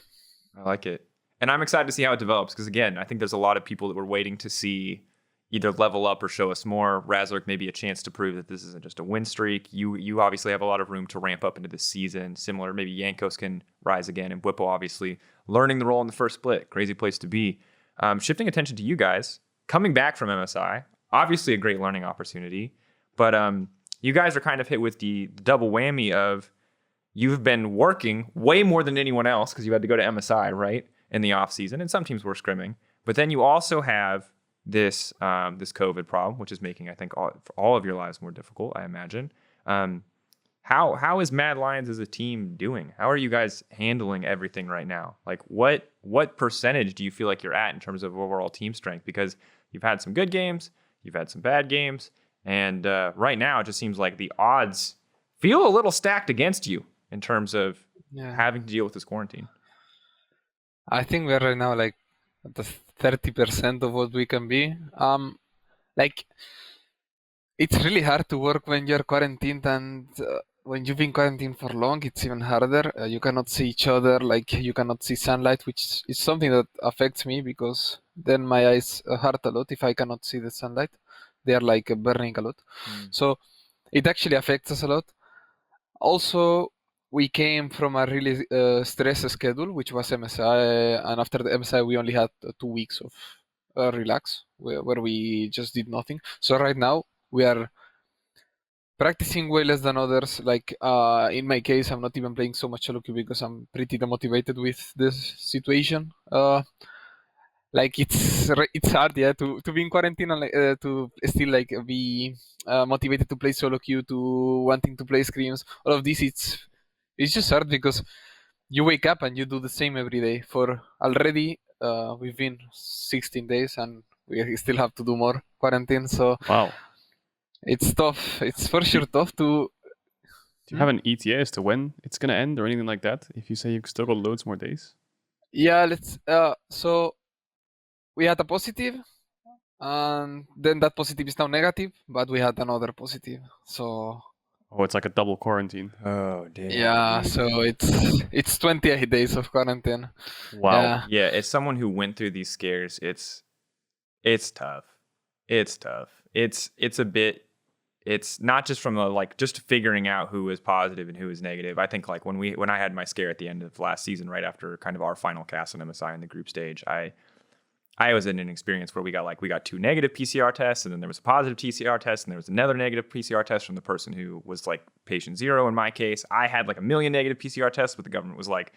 I like it, and I'm excited to see how it develops, because again, I think there's a lot of people that were waiting to see either level up or show us more. Razork maybe a chance to prove that this isn't just a win streak. You obviously have a lot of room to ramp up into this season. Similar, maybe Yankos can rise again, and Bwipo obviously learning the role in the first split. Crazy place to be. Shifting attention to you guys, coming back from MSI, obviously a great learning opportunity, but you guys are kind of hit with the double whammy of you've been working way more than anyone else because you had to go to MSI, right, in the off season, and some teams were scrimming. But then you also have this COVID problem, which is making, I think, all of your lives more difficult, I imagine. How is Mad Lions as a team doing? How are you guys handling everything right now? Like, what percentage do you feel like you're at in terms of overall team strength? Because you've had some good games, you've had some bad games, and right now it just seems like the odds feel a little stacked against you in terms of having to deal with this quarantine. I think we're right now like at the 30% of what we can be. Like, it's really hard to work when you're quarantined, and when you've been quarantined for long, it's even harder. You cannot see each other, like you cannot see sunlight, which is something that affects me because then my eyes hurt a lot if I cannot see the sunlight. They are like burning a lot. So it actually affects us a lot. Also, we came from a really stressed schedule, which was MSI, and after the MSI, we only had 2 weeks of relax, where we just did nothing. So right now, we are practicing way less than others. Like in my case, I'm not even playing so much solo queue because I'm pretty demotivated with this situation. Like it's hard, yeah, to be in quarantine and to still like be motivated to play solo queue, to wanting to play scrims. All of this, it's just hard because you wake up and you do the same every day. For already we've been 16 days and we still have to do more quarantine. So wow. It's tough. It's for sure tough to. Do you have an ETA as to when it's gonna end or anything like that? If you say you still got loads more days. Yeah, let's. So we had a positive, and then that positive is now negative, but we had another positive. So. Oh, it's like a double quarantine. Oh, damn. Yeah, so it's 28 days of quarantine. Wow. Yeah, as someone who went through these scares, it's tough. It's tough. It's a bit. It's not just from just figuring out who is positive and who is negative. I think like when I had my scare at the end of last season, right after kind of our final cast on MSI in the group stage, I I was in an experience where we got 2 negative PCR tests, and then there was a positive PCR test, and there was another negative PCR test from the person who was like patient 0 in my case. I had like 1 million negative PCR tests, but the government was like,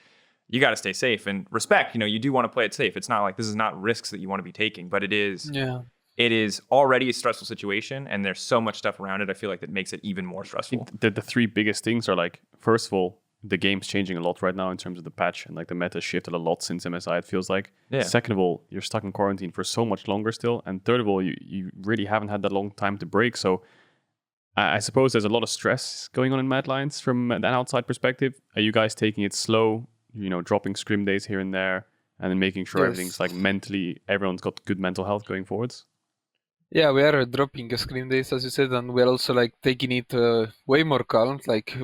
you got to stay safe and respect. You do want to play it safe. It's not like this is not risks that you want to be taking, but it is. Yeah. It is already a stressful situation, and there's so much stuff around it. I feel like that makes it even more stressful. The 3 biggest things are like, first of all, the game's changing a lot right now in terms of the patch, and like the meta shifted a lot since MSI, it feels like. Yeah. Second of all, you're stuck in quarantine for so much longer still. And third of all, you really haven't had that long time to break. So I suppose there's a lot of stress going on in Mad Lions from an outside perspective. Are you guys taking it slow, dropping scrim days here and there, and then making sure everything's like mentally, everyone's got good mental health going forwards? Yeah, we are dropping screen days, as you said, and we are also like taking it way more calm. Like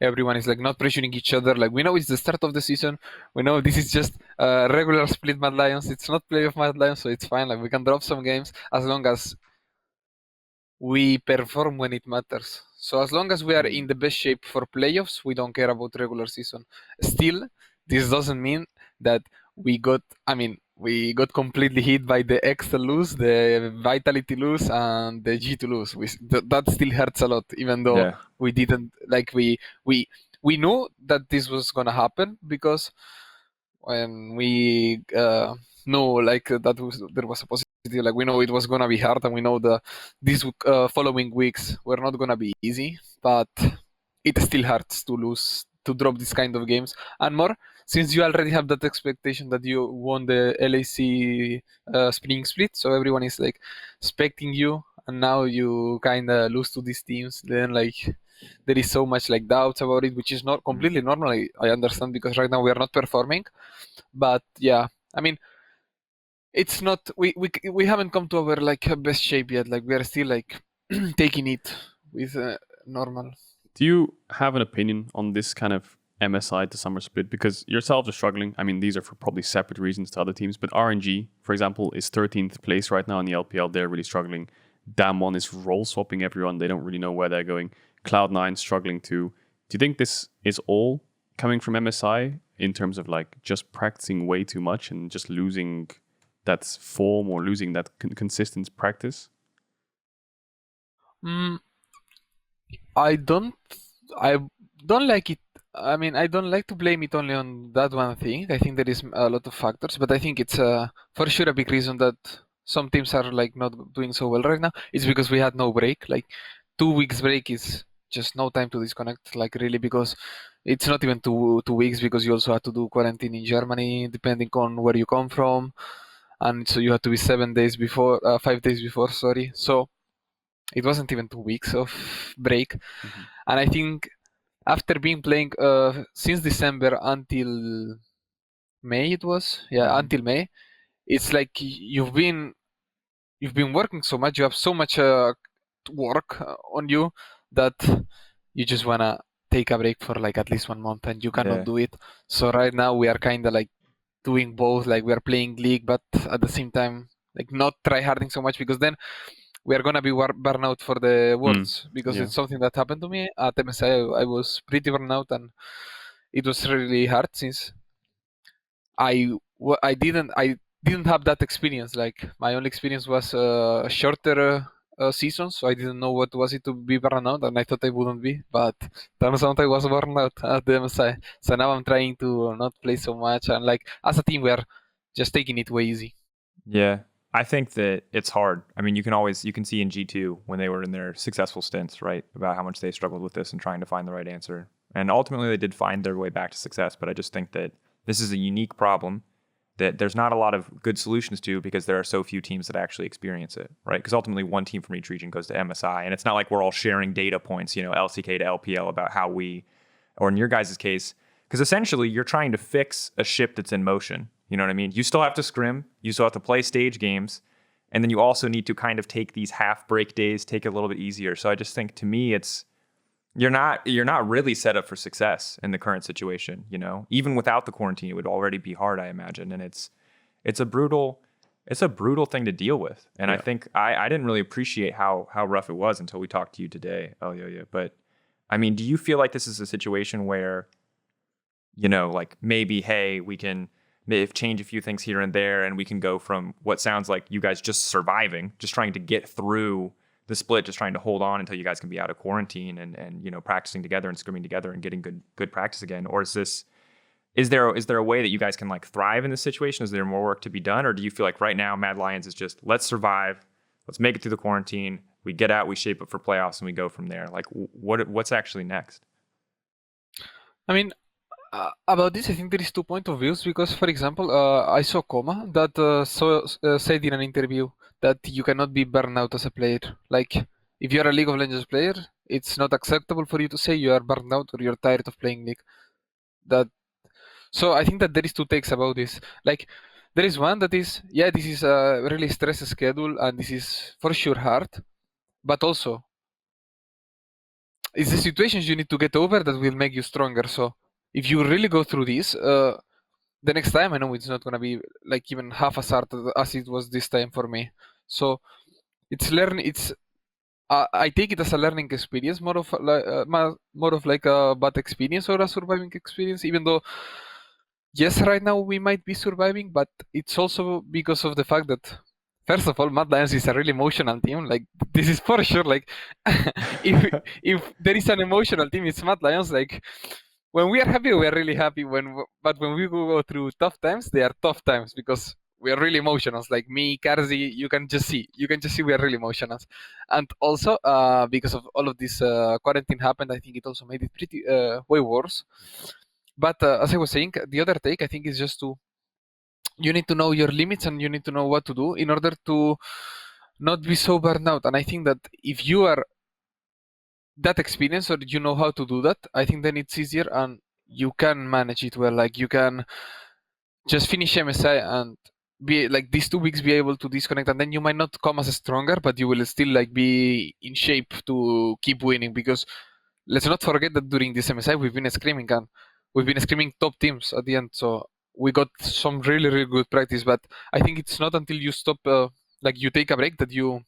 everyone is like not pressuring each other. Like we know it's the start of the season. We know this is just regular split Mad Lions. It's not playoff Mad Lions, so it's fine. Like we can drop some games as long as we perform when it matters. So as long as we are in the best shape for playoffs, we don't care about regular season. Still, this doesn't mean that we got completely hit by the Excel lose, the Vitality lose, and the G2 lose. That still hurts a lot, even though we didn't, like, we knew that this was going to happen, because when we know, like, there was a possibility, like, we know it was going to be hard, and we know these following weeks were not going to be easy, but it still hurts to drop this kind of games, and more since you already have that expectation that you won the LEC spring split, so everyone is like expecting you, and now you kind of lose to these teams. Then like there is so much like doubts about it, which is not completely normal. I understand, because right now we are not performing, but yeah, I mean, it's not we haven't come to our like best shape yet. Like we are still like taking it with normal. Do you have an opinion on this kind of MSI to summer split? Because yourselves are struggling. I mean, these are for probably separate reasons to other teams, but RNG, for example, is 13th place right now in the LPL. They're really struggling. Damwon is role swapping everyone. They don't really know where they're going. Cloud9 struggling too. Do you think this is all coming from MSI in terms of like just practicing way too much and just losing that form or losing that consistent practice? I don't like it. I mean, I don't like to blame it only on that one thing. I think there is a lot of factors, but I think it's for sure a big reason that some teams are like not doing so well right now. It's because we had no break. Like 2 weeks break is just no time to disconnect. Like really, because it's not even two weeks, because you also have to do quarantine in Germany depending on where you come from, and so you have to be 5 days before. Sorry. So it wasn't even 2 weeks of break, and I think after being playing since December until May, until May, it's like you've been working so much, you have so much work on you, that you just wanna take a break for like at least 1 month, and you cannot do it. So right now we are kind of like doing both. Like we are playing League, but at the same time like not tryharding so much, because then we are gonna be burnout for the Worlds, because it's something that happened to me at MSI. I was pretty burnout, and it was really hard, since I didn't have that experience. Like my only experience was a shorter season, so I didn't know what was it to be burnout, and I thought I wouldn't be, but turns out I was burnout at the MSI. So now I'm trying to not play so much, and like as a team we are just taking it way easy. Yeah. I think that it's hard. I mean, you can see in G2 when they were in their successful stints, right, about how much they struggled with this and trying to find the right answer. And ultimately they did find their way back to success. But I just think that this is a unique problem that there's not a lot of good solutions to, because there are so few teams that actually experience it, right? Because ultimately one team from each region goes to MSI, and it's not like we're all sharing data points, LCK to LPL, about how we, or in your guys' case, because essentially you're trying to fix a ship that's in motion. You know what I mean? You still have to scrim, you still have to play stage games, and then you also need to kind of take these half break days, take it a little bit easier. So I just think, to me, it's you're not really set up for success in the current situation. Even without the quarantine, it would already be hard, I imagine, and it's a brutal thing to deal with. And I think I didn't really appreciate how rough it was until we talked to you today, Elyoya. But I mean, do you feel like this is a situation where, like maybe, hey, we can maybe change a few things here and there, and we can go from what sounds like you guys just surviving, just trying to get through the split, just trying to hold on until you guys can be out of quarantine and practicing together and scrimming together and getting good practice again? Or is there a way that you guys can like thrive in this situation? Is there more work to be done? Or do you feel like right now Mad Lions is just, let's survive, let's make it through the quarantine, we get out, we shape up for playoffs, and we go from there? Like what's actually next? I mean, about this, I think there is 2 point of views because, for example, I saw Koma that said in an interview that you cannot be burnout as a player. Like, if you're a League of Legends player, it's not acceptable for you to say you are burned out or you're tired of playing League. So I think that there is 2 takes about this. Like, there is one that is, yeah, this is a really stressful schedule and this is for sure hard, but also it's the situations you need to get over that will make you stronger. So if you really go through this, the next time, I know it's not going to be like even half as hard as it was this time for me. So it's learning. I take it as a learning experience, more of like a bad experience or a surviving experience. Even though, yes, right now we might be surviving, but it's also because of the fact that, first of all, Mad Lions is a really emotional team. Like, this is for sure. Like, if there is an emotional team, it's Mad Lions. Like, when we are happy, we are really happy. But when we go through tough times, they are tough times because we are really emotional. Like me, Karzi, you can just see we are really emotional. And also, because of all of this quarantine happened, I think it also made it pretty way worse. But as I was saying, the other take, I think, is just you need to know your limits and you need to know what to do in order to not be so burned out. And I think that if you are that experience or you know how to do that, I think then it's easier and you can manage it well. Like, you can just finish MSI and be like these 2 weeks be able to disconnect, and then you might not come as stronger, but you will still like be in shape to keep winning. Because let's not forget that during this MSI we've been screaming top teams at the end. So we got some really, really good practice. But I think it's not until you stop, like you take a break, that you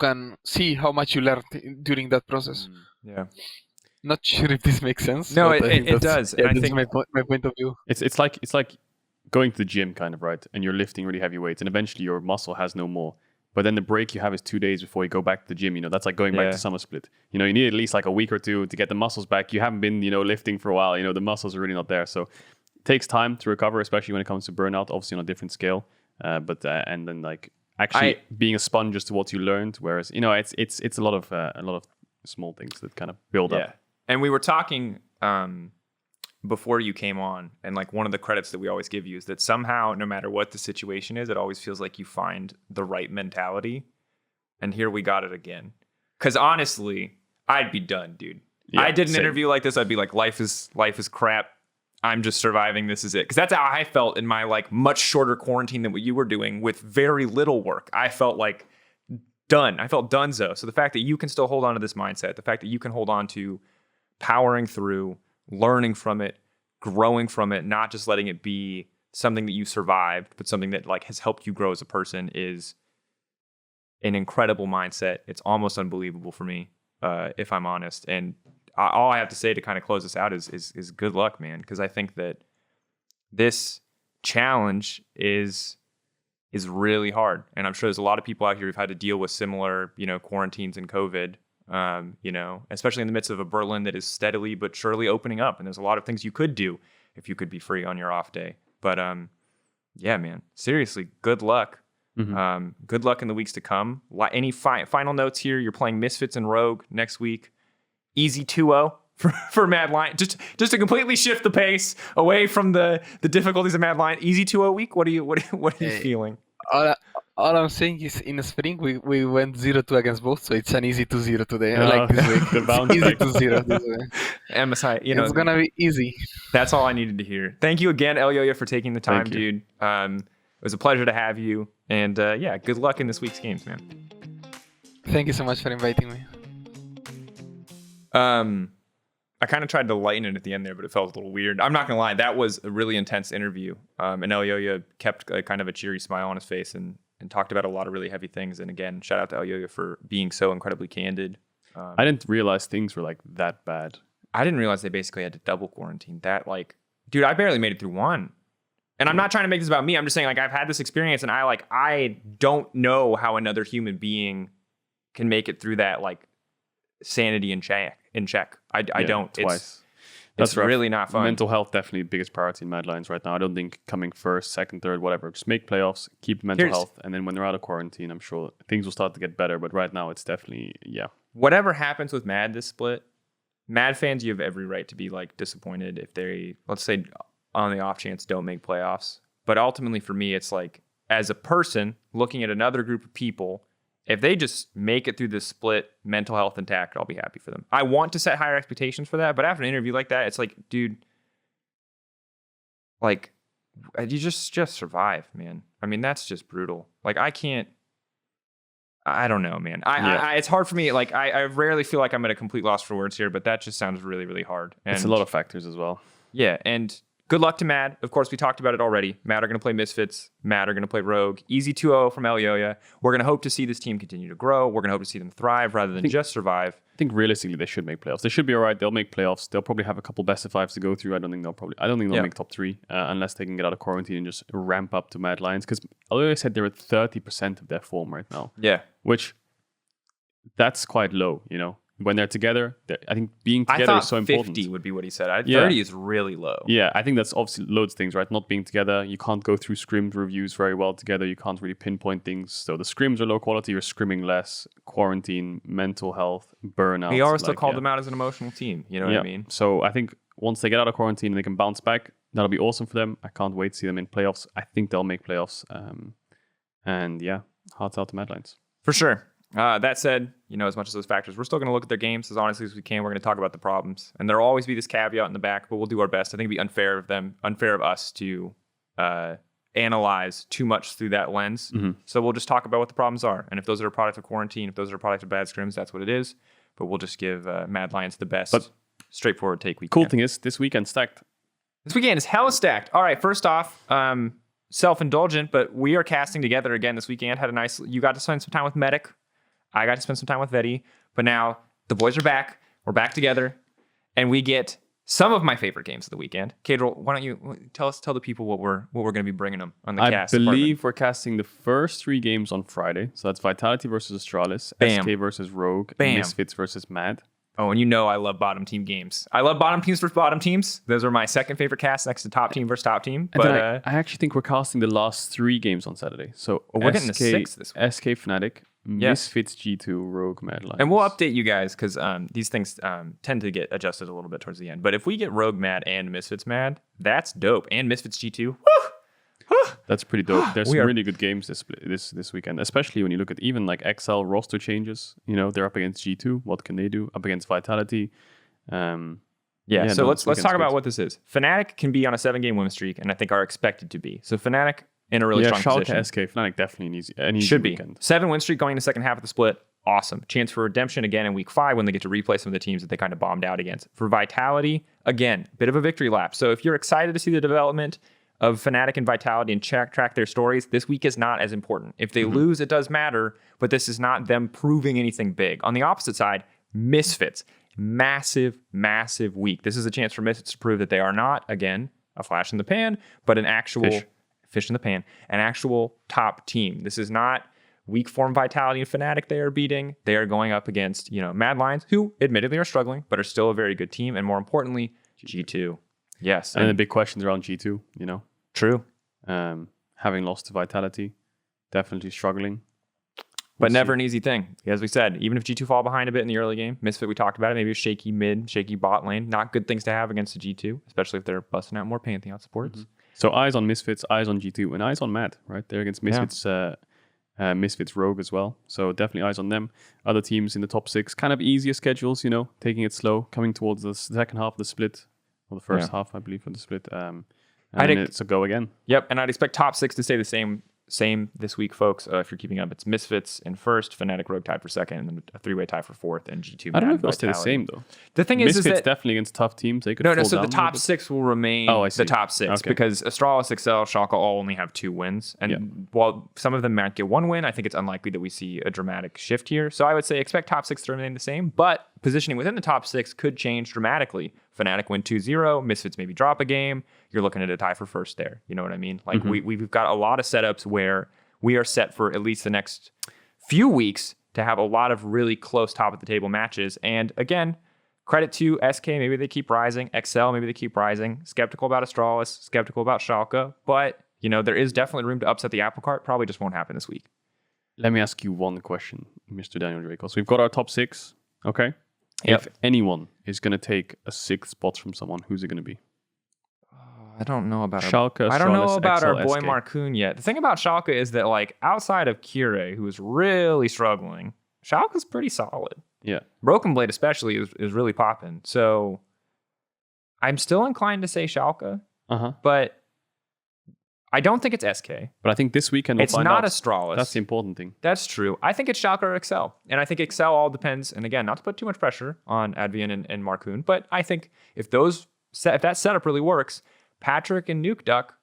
can see how much you learned during that process. Yeah. Not sure if this makes sense. No, it does. Yeah, and I this think is my point of view. It's like going to the gym, kind of, right? And you're lifting really heavy weights, and eventually your muscle has no more. But then the break you have is 2 days before you go back to the gym. That's like going back to summer split. You need at least like a week or 2 to get the muscles back. You haven't been, lifting for a while. The muscles are really not there. So it takes time to recover, especially when it comes to burnout, obviously on a different scale. And then like actually being a sponge as to what you learned. Whereas, it's a lot of small things that kind of build up. And we were talking before you came on, and like one of the credits that we always give you is that somehow, no matter what the situation is, it always feels like you find the right mentality. And here we got it again. Because honestly, I'd be done, dude. Yeah, I did an same. interview like this, I'd be like, life is crap. I'm just surviving. This is it. Because that's how I felt in my like much shorter quarantine than what you were doing with very little work. I felt like done. I felt donezo. So the fact that you can still hold on to this mindset, the fact that you can hold on to powering through, learning from it, growing from it, not just letting it be something that you survived, but something that like has helped you grow as a person, is an incredible mindset. It's almost unbelievable for me, if I'm honest. And all I have to say to kind of close this out is good luck, man. Because I think that this challenge is really hard. And I'm sure there's a lot of people out here who've had to deal with similar, quarantines and COVID, especially in the midst of a Berlin that is steadily but surely opening up. And there's a lot of things you could do if you could be free on your off day. But yeah, man, seriously, good luck. Mm-hmm. Good luck in the weeks to come. Any final notes here? You're playing Misfits and Rogue next week. Easy 2-0 for Mad Lion. Just to completely shift the pace away from the difficulties of Mad Lion. Easy 2-0 week. What are you feeling? All I'm saying is, in the spring we went 0-2 against both, so it's an easy 2-0 today. Oh, Like this week, the bounce easy back. 2-0 this way. MSI, It's gonna be easy. That's all I needed to hear. Thank you again, Elyoya, for taking the time, Thank you. dude. It was a pleasure to have you, and yeah, good luck in this week's games, man. Thank you so much for inviting me. I kind of tried to lighten it at the end there, but it felt a little weird. I'm not gonna lie, that was a really intense interview. And Elyoya kept kind of a cheery smile on his face and talked about a lot of really heavy things. And again, shout out to Elyoya for being so incredibly candid. I didn't realize things were like that bad. I didn't realize they basically had to double quarantine. That, like, dude, I barely made it through one. And I'm not trying to make this about me. I'm just saying, like, I've had this experience, and I don't know how another human being can make it through that, like, sanity in check. I don't. Twice. It's really not fun. Mental health definitely the biggest priority in Mad Lions right now. I don't think coming first, second, third, whatever. Just make playoffs, keep mental health, and then when they're out of quarantine, I'm sure things will start to get better. But right now, it's definitely Whatever happens with Mad this split, Mad fans, you have every right to be like disappointed if they, let's say, on the off chance don't make playoffs. But ultimately, for me, it's like as a person looking at another group of people. If they just make it through this split, mental health intact, I'll be happy for them. I want to set higher expectations for that, but after an interview like that, it's like, dude, like, you just survive, man. I mean, that's just brutal. Like, I don't know, man. It's hard for me. Like, I rarely feel like I'm at a complete loss for words here, but that just sounds really, really hard. And it's a lot of factors as well. Yeah, and good luck to Mad. Of course, we talked about it already. Mad are going to play Misfits. Mad are going to play Rogue. Easy 2-0 from Elyoya. We're going to hope to see this team continue to grow. We're going to hope to see them thrive rather than just survive. I think realistically they should make playoffs. They should be all right. They'll make playoffs. They'll probably have a couple best of fives to go through. I don't think they'll make top 3 unless they can get out of quarantine and just ramp up to Mad Lions. Because Elyoya said they're at 30% of their form right now. Yeah, which that's quite low. When they're together, I think being together is so important. 50 would be what he said. 30 is really low. Yeah, I think that's obviously loads of things, right? Not being together, you can't go through scrims reviews very well together. You can't really pinpoint things. So the scrims are low quality. You're scrimming less. Quarantine, mental health, burnout. We always still called them out as an emotional team. You know what I mean? So I think once they get out of quarantine and they can bounce back, that'll be awesome for them. I can't wait to see them in playoffs. I think they'll make playoffs. And yeah, hearts out to Mad Lions. For sure. That said, as much as those factors, we're still going to look at their games as honestly as we can. We're going to talk about the problems. And there'll always be this caveat in the back, but we'll do our best. I think it'd be unfair of us to analyze too much through that lens. Mm-hmm. So we'll just talk about what the problems are. And if those are a product of quarantine, if those are a product of bad scrims, that's what it is. But we'll just give Mad Lions the best straightforward take we can. Cool thing is, this weekend stacked. This weekend is hella stacked. All right, first off, self-indulgent, but we are casting together again this weekend. You got to spend some time with Medic. I got to spend some time with Vetty, but now the boys are back. We're back together, and we get some of my favorite games of the weekend. Caedrel, why don't you tell the people what we're going to be bringing them on the cast? I believe we're casting the first 3 games on Friday. So that's Vitality versus Astralis, SK versus Rogue, Misfits versus Mad. Oh, and I love bottom team games. I love bottom teams versus bottom teams. Those are my second favorite casts next to top team versus top team. But I actually think we're casting the last 3 games on Saturday. So we're getting the 6 this week. SK Fnatic, Misfits G2, Rogue, Mad Lions. And we'll update you guys because these things tend to get adjusted a little bit towards the end. But if we get Rogue Mad and Misfits Mad, that's dope. And Misfits G2, woo! That's pretty dope. There's some really good games this weekend, especially when you look at even like XL roster changes. They're up against G2. What can they do? Up against Vitality. So let's talk about what this is. Fnatic can be on a 7-game win streak, and I think are expected to be. So Fnatic in a really strong position. To SK. Fnatic definitely needs an easy should weekend. Be 7 win streak going in the second half of the split. Awesome. Chance for redemption again in week 5 when they get to replay some of the teams that they kind of bombed out against. For Vitality, again, bit of a victory lap. So if you're excited to see the development of Fnatic and Vitality and track their stories, this week is not as important. If they lose, it does matter, but this is not them proving anything big. On the opposite side, Misfits, massive, massive week. This is a chance for Misfits to prove that they are not, again, a flash in the pan, but an actual fish in the pan, an actual top team. This is not weak form Vitality and Fnatic they are beating. They are going up against, Mad Lions, who admittedly are struggling, but are still a very good team. And more importantly, G2. Yes. And the big questions around G2, True. Having lost to Vitality, definitely struggling. But never an easy thing. As we said, even if G2 fall behind a bit in the early game, Misfit, we talked about it, maybe a shaky mid, shaky bot lane. Not good things to have against a G2, especially if they're busting out more Pantheon supports. Mm-hmm. So eyes on Misfits, eyes on G2, and eyes on Mad, right? They're against Misfits, Misfits Rogue as well. So definitely eyes on them. Other teams in the top 6, kind of easier schedules, taking it slow, coming towards the second half of the split, or the first half, I believe, of the split. It's a go again. Yep, and I'd expect top 6 to stay the same this week, folks. If you're keeping up, it's Misfits in first, Fnatic Rogue tied for second, and then a 3-way tie for fourth, and G2. I don't know if they'll stay the same though. The thing Misfits is that definitely against tough teams. They could so the top 6 will remain the top 6 because Astralis, Excel, Schalke all only have 2 wins, and while some of them might get 1 win, I think it's unlikely that we see a dramatic shift here. So I would say expect top 6 to remain the same, but positioning within the top 6 could change dramatically. Fnatic win 2-0, Misfits maybe drop a game. You're looking at a tie for first there. You know what I mean? Like we've got a lot of setups where we are set for at least the next few weeks to have a lot of really close top of the table matches. And again, credit to SK, maybe they keep rising. XL, maybe they keep rising. Skeptical about Astralis, skeptical about Schalke, but there is definitely room to upset the apple cart. Probably just won't happen this week. Let me ask you one question, Mr. Daniel Drakos. We've got our top 6, okay? Yep. If anyone is going to take a 6th spot from someone, who's it going to be? I don't know about Schalke, I don't know Astralis, about XL, our boy SK. Marcoon yet. The thing about Schalke is that, like, outside of Kire, who is really struggling, Schalke's pretty solid. Yeah. Broken Blade especially is really popping. So I'm still inclined to say Schalke, but I don't think it's SK. But I think this weekend we'll It's find not out. Astralis. That's the important thing. That's true. I think it's Schalke or Excel. And I think Excel all depends, and again, not to put too much pressure on Advian and Marcoon, but I think if that setup really works, Patrick and Nuke Duck,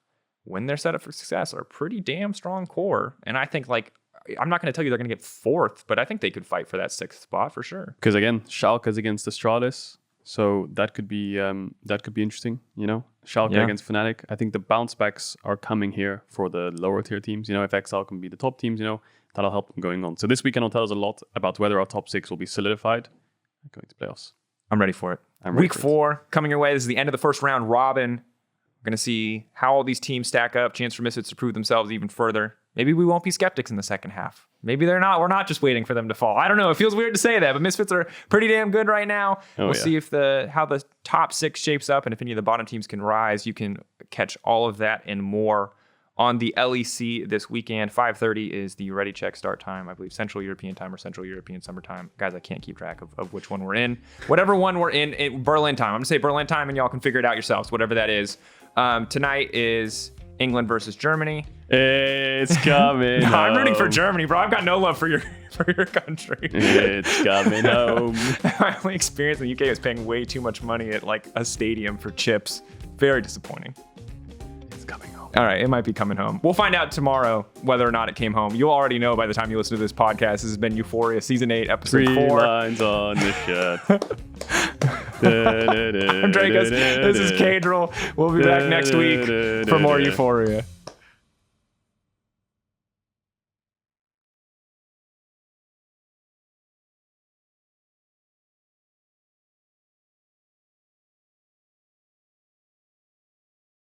when they're set up for success, are a pretty damn strong core. And I think, like, I'm not going to tell you they're going to get 4th, but I think they could fight for that 6th spot for sure. Because again, Schalke's against Astralis, so that could be interesting. Schalke against Fnatic. I think the bounce backs are coming here for the lower tier teams. If XL can be the top teams, that'll help them going on. So this weekend will tell us a lot about whether our top 6 will be solidified going to playoffs. I'm ready for it. I'm ready Week 4 coming your way. This is the end of the first round robin. We're going to see how all these teams stack up. Chance for Misfits to prove themselves even further. Maybe we won't be skeptics in the second half. Maybe they're not. We're not just waiting for them to fall. I don't know. It feels weird to say that, but Misfits are pretty damn good right now. We'll see how the top 6 shapes up, and if any of the bottom teams can rise. You can catch all of that and more on the LEC this weekend. 5:30 is the ready check start time. I believe Central European time or Central European summertime. Guys, I can't keep track of which one we're in. Whatever one we're in Berlin time. I'm going to say Berlin time, and y'all can figure it out yourselves, whatever that is. Tonight is England versus Germany. It's coming home. I'm rooting for Germany, bro. I've got no love for your country. It's coming home. My only experience in the UK was paying way too much money at like a stadium for chips. Very disappointing. It's coming home. All right, it might be coming home. We'll find out tomorrow whether or not it came home. You'll already know by the time you listen to this podcast. This has been EUphoria Season 8, Episode 4. 3 lines on the shirt. I'm Drakos. This is Caedrel. We'll be back next week for more EUphoria.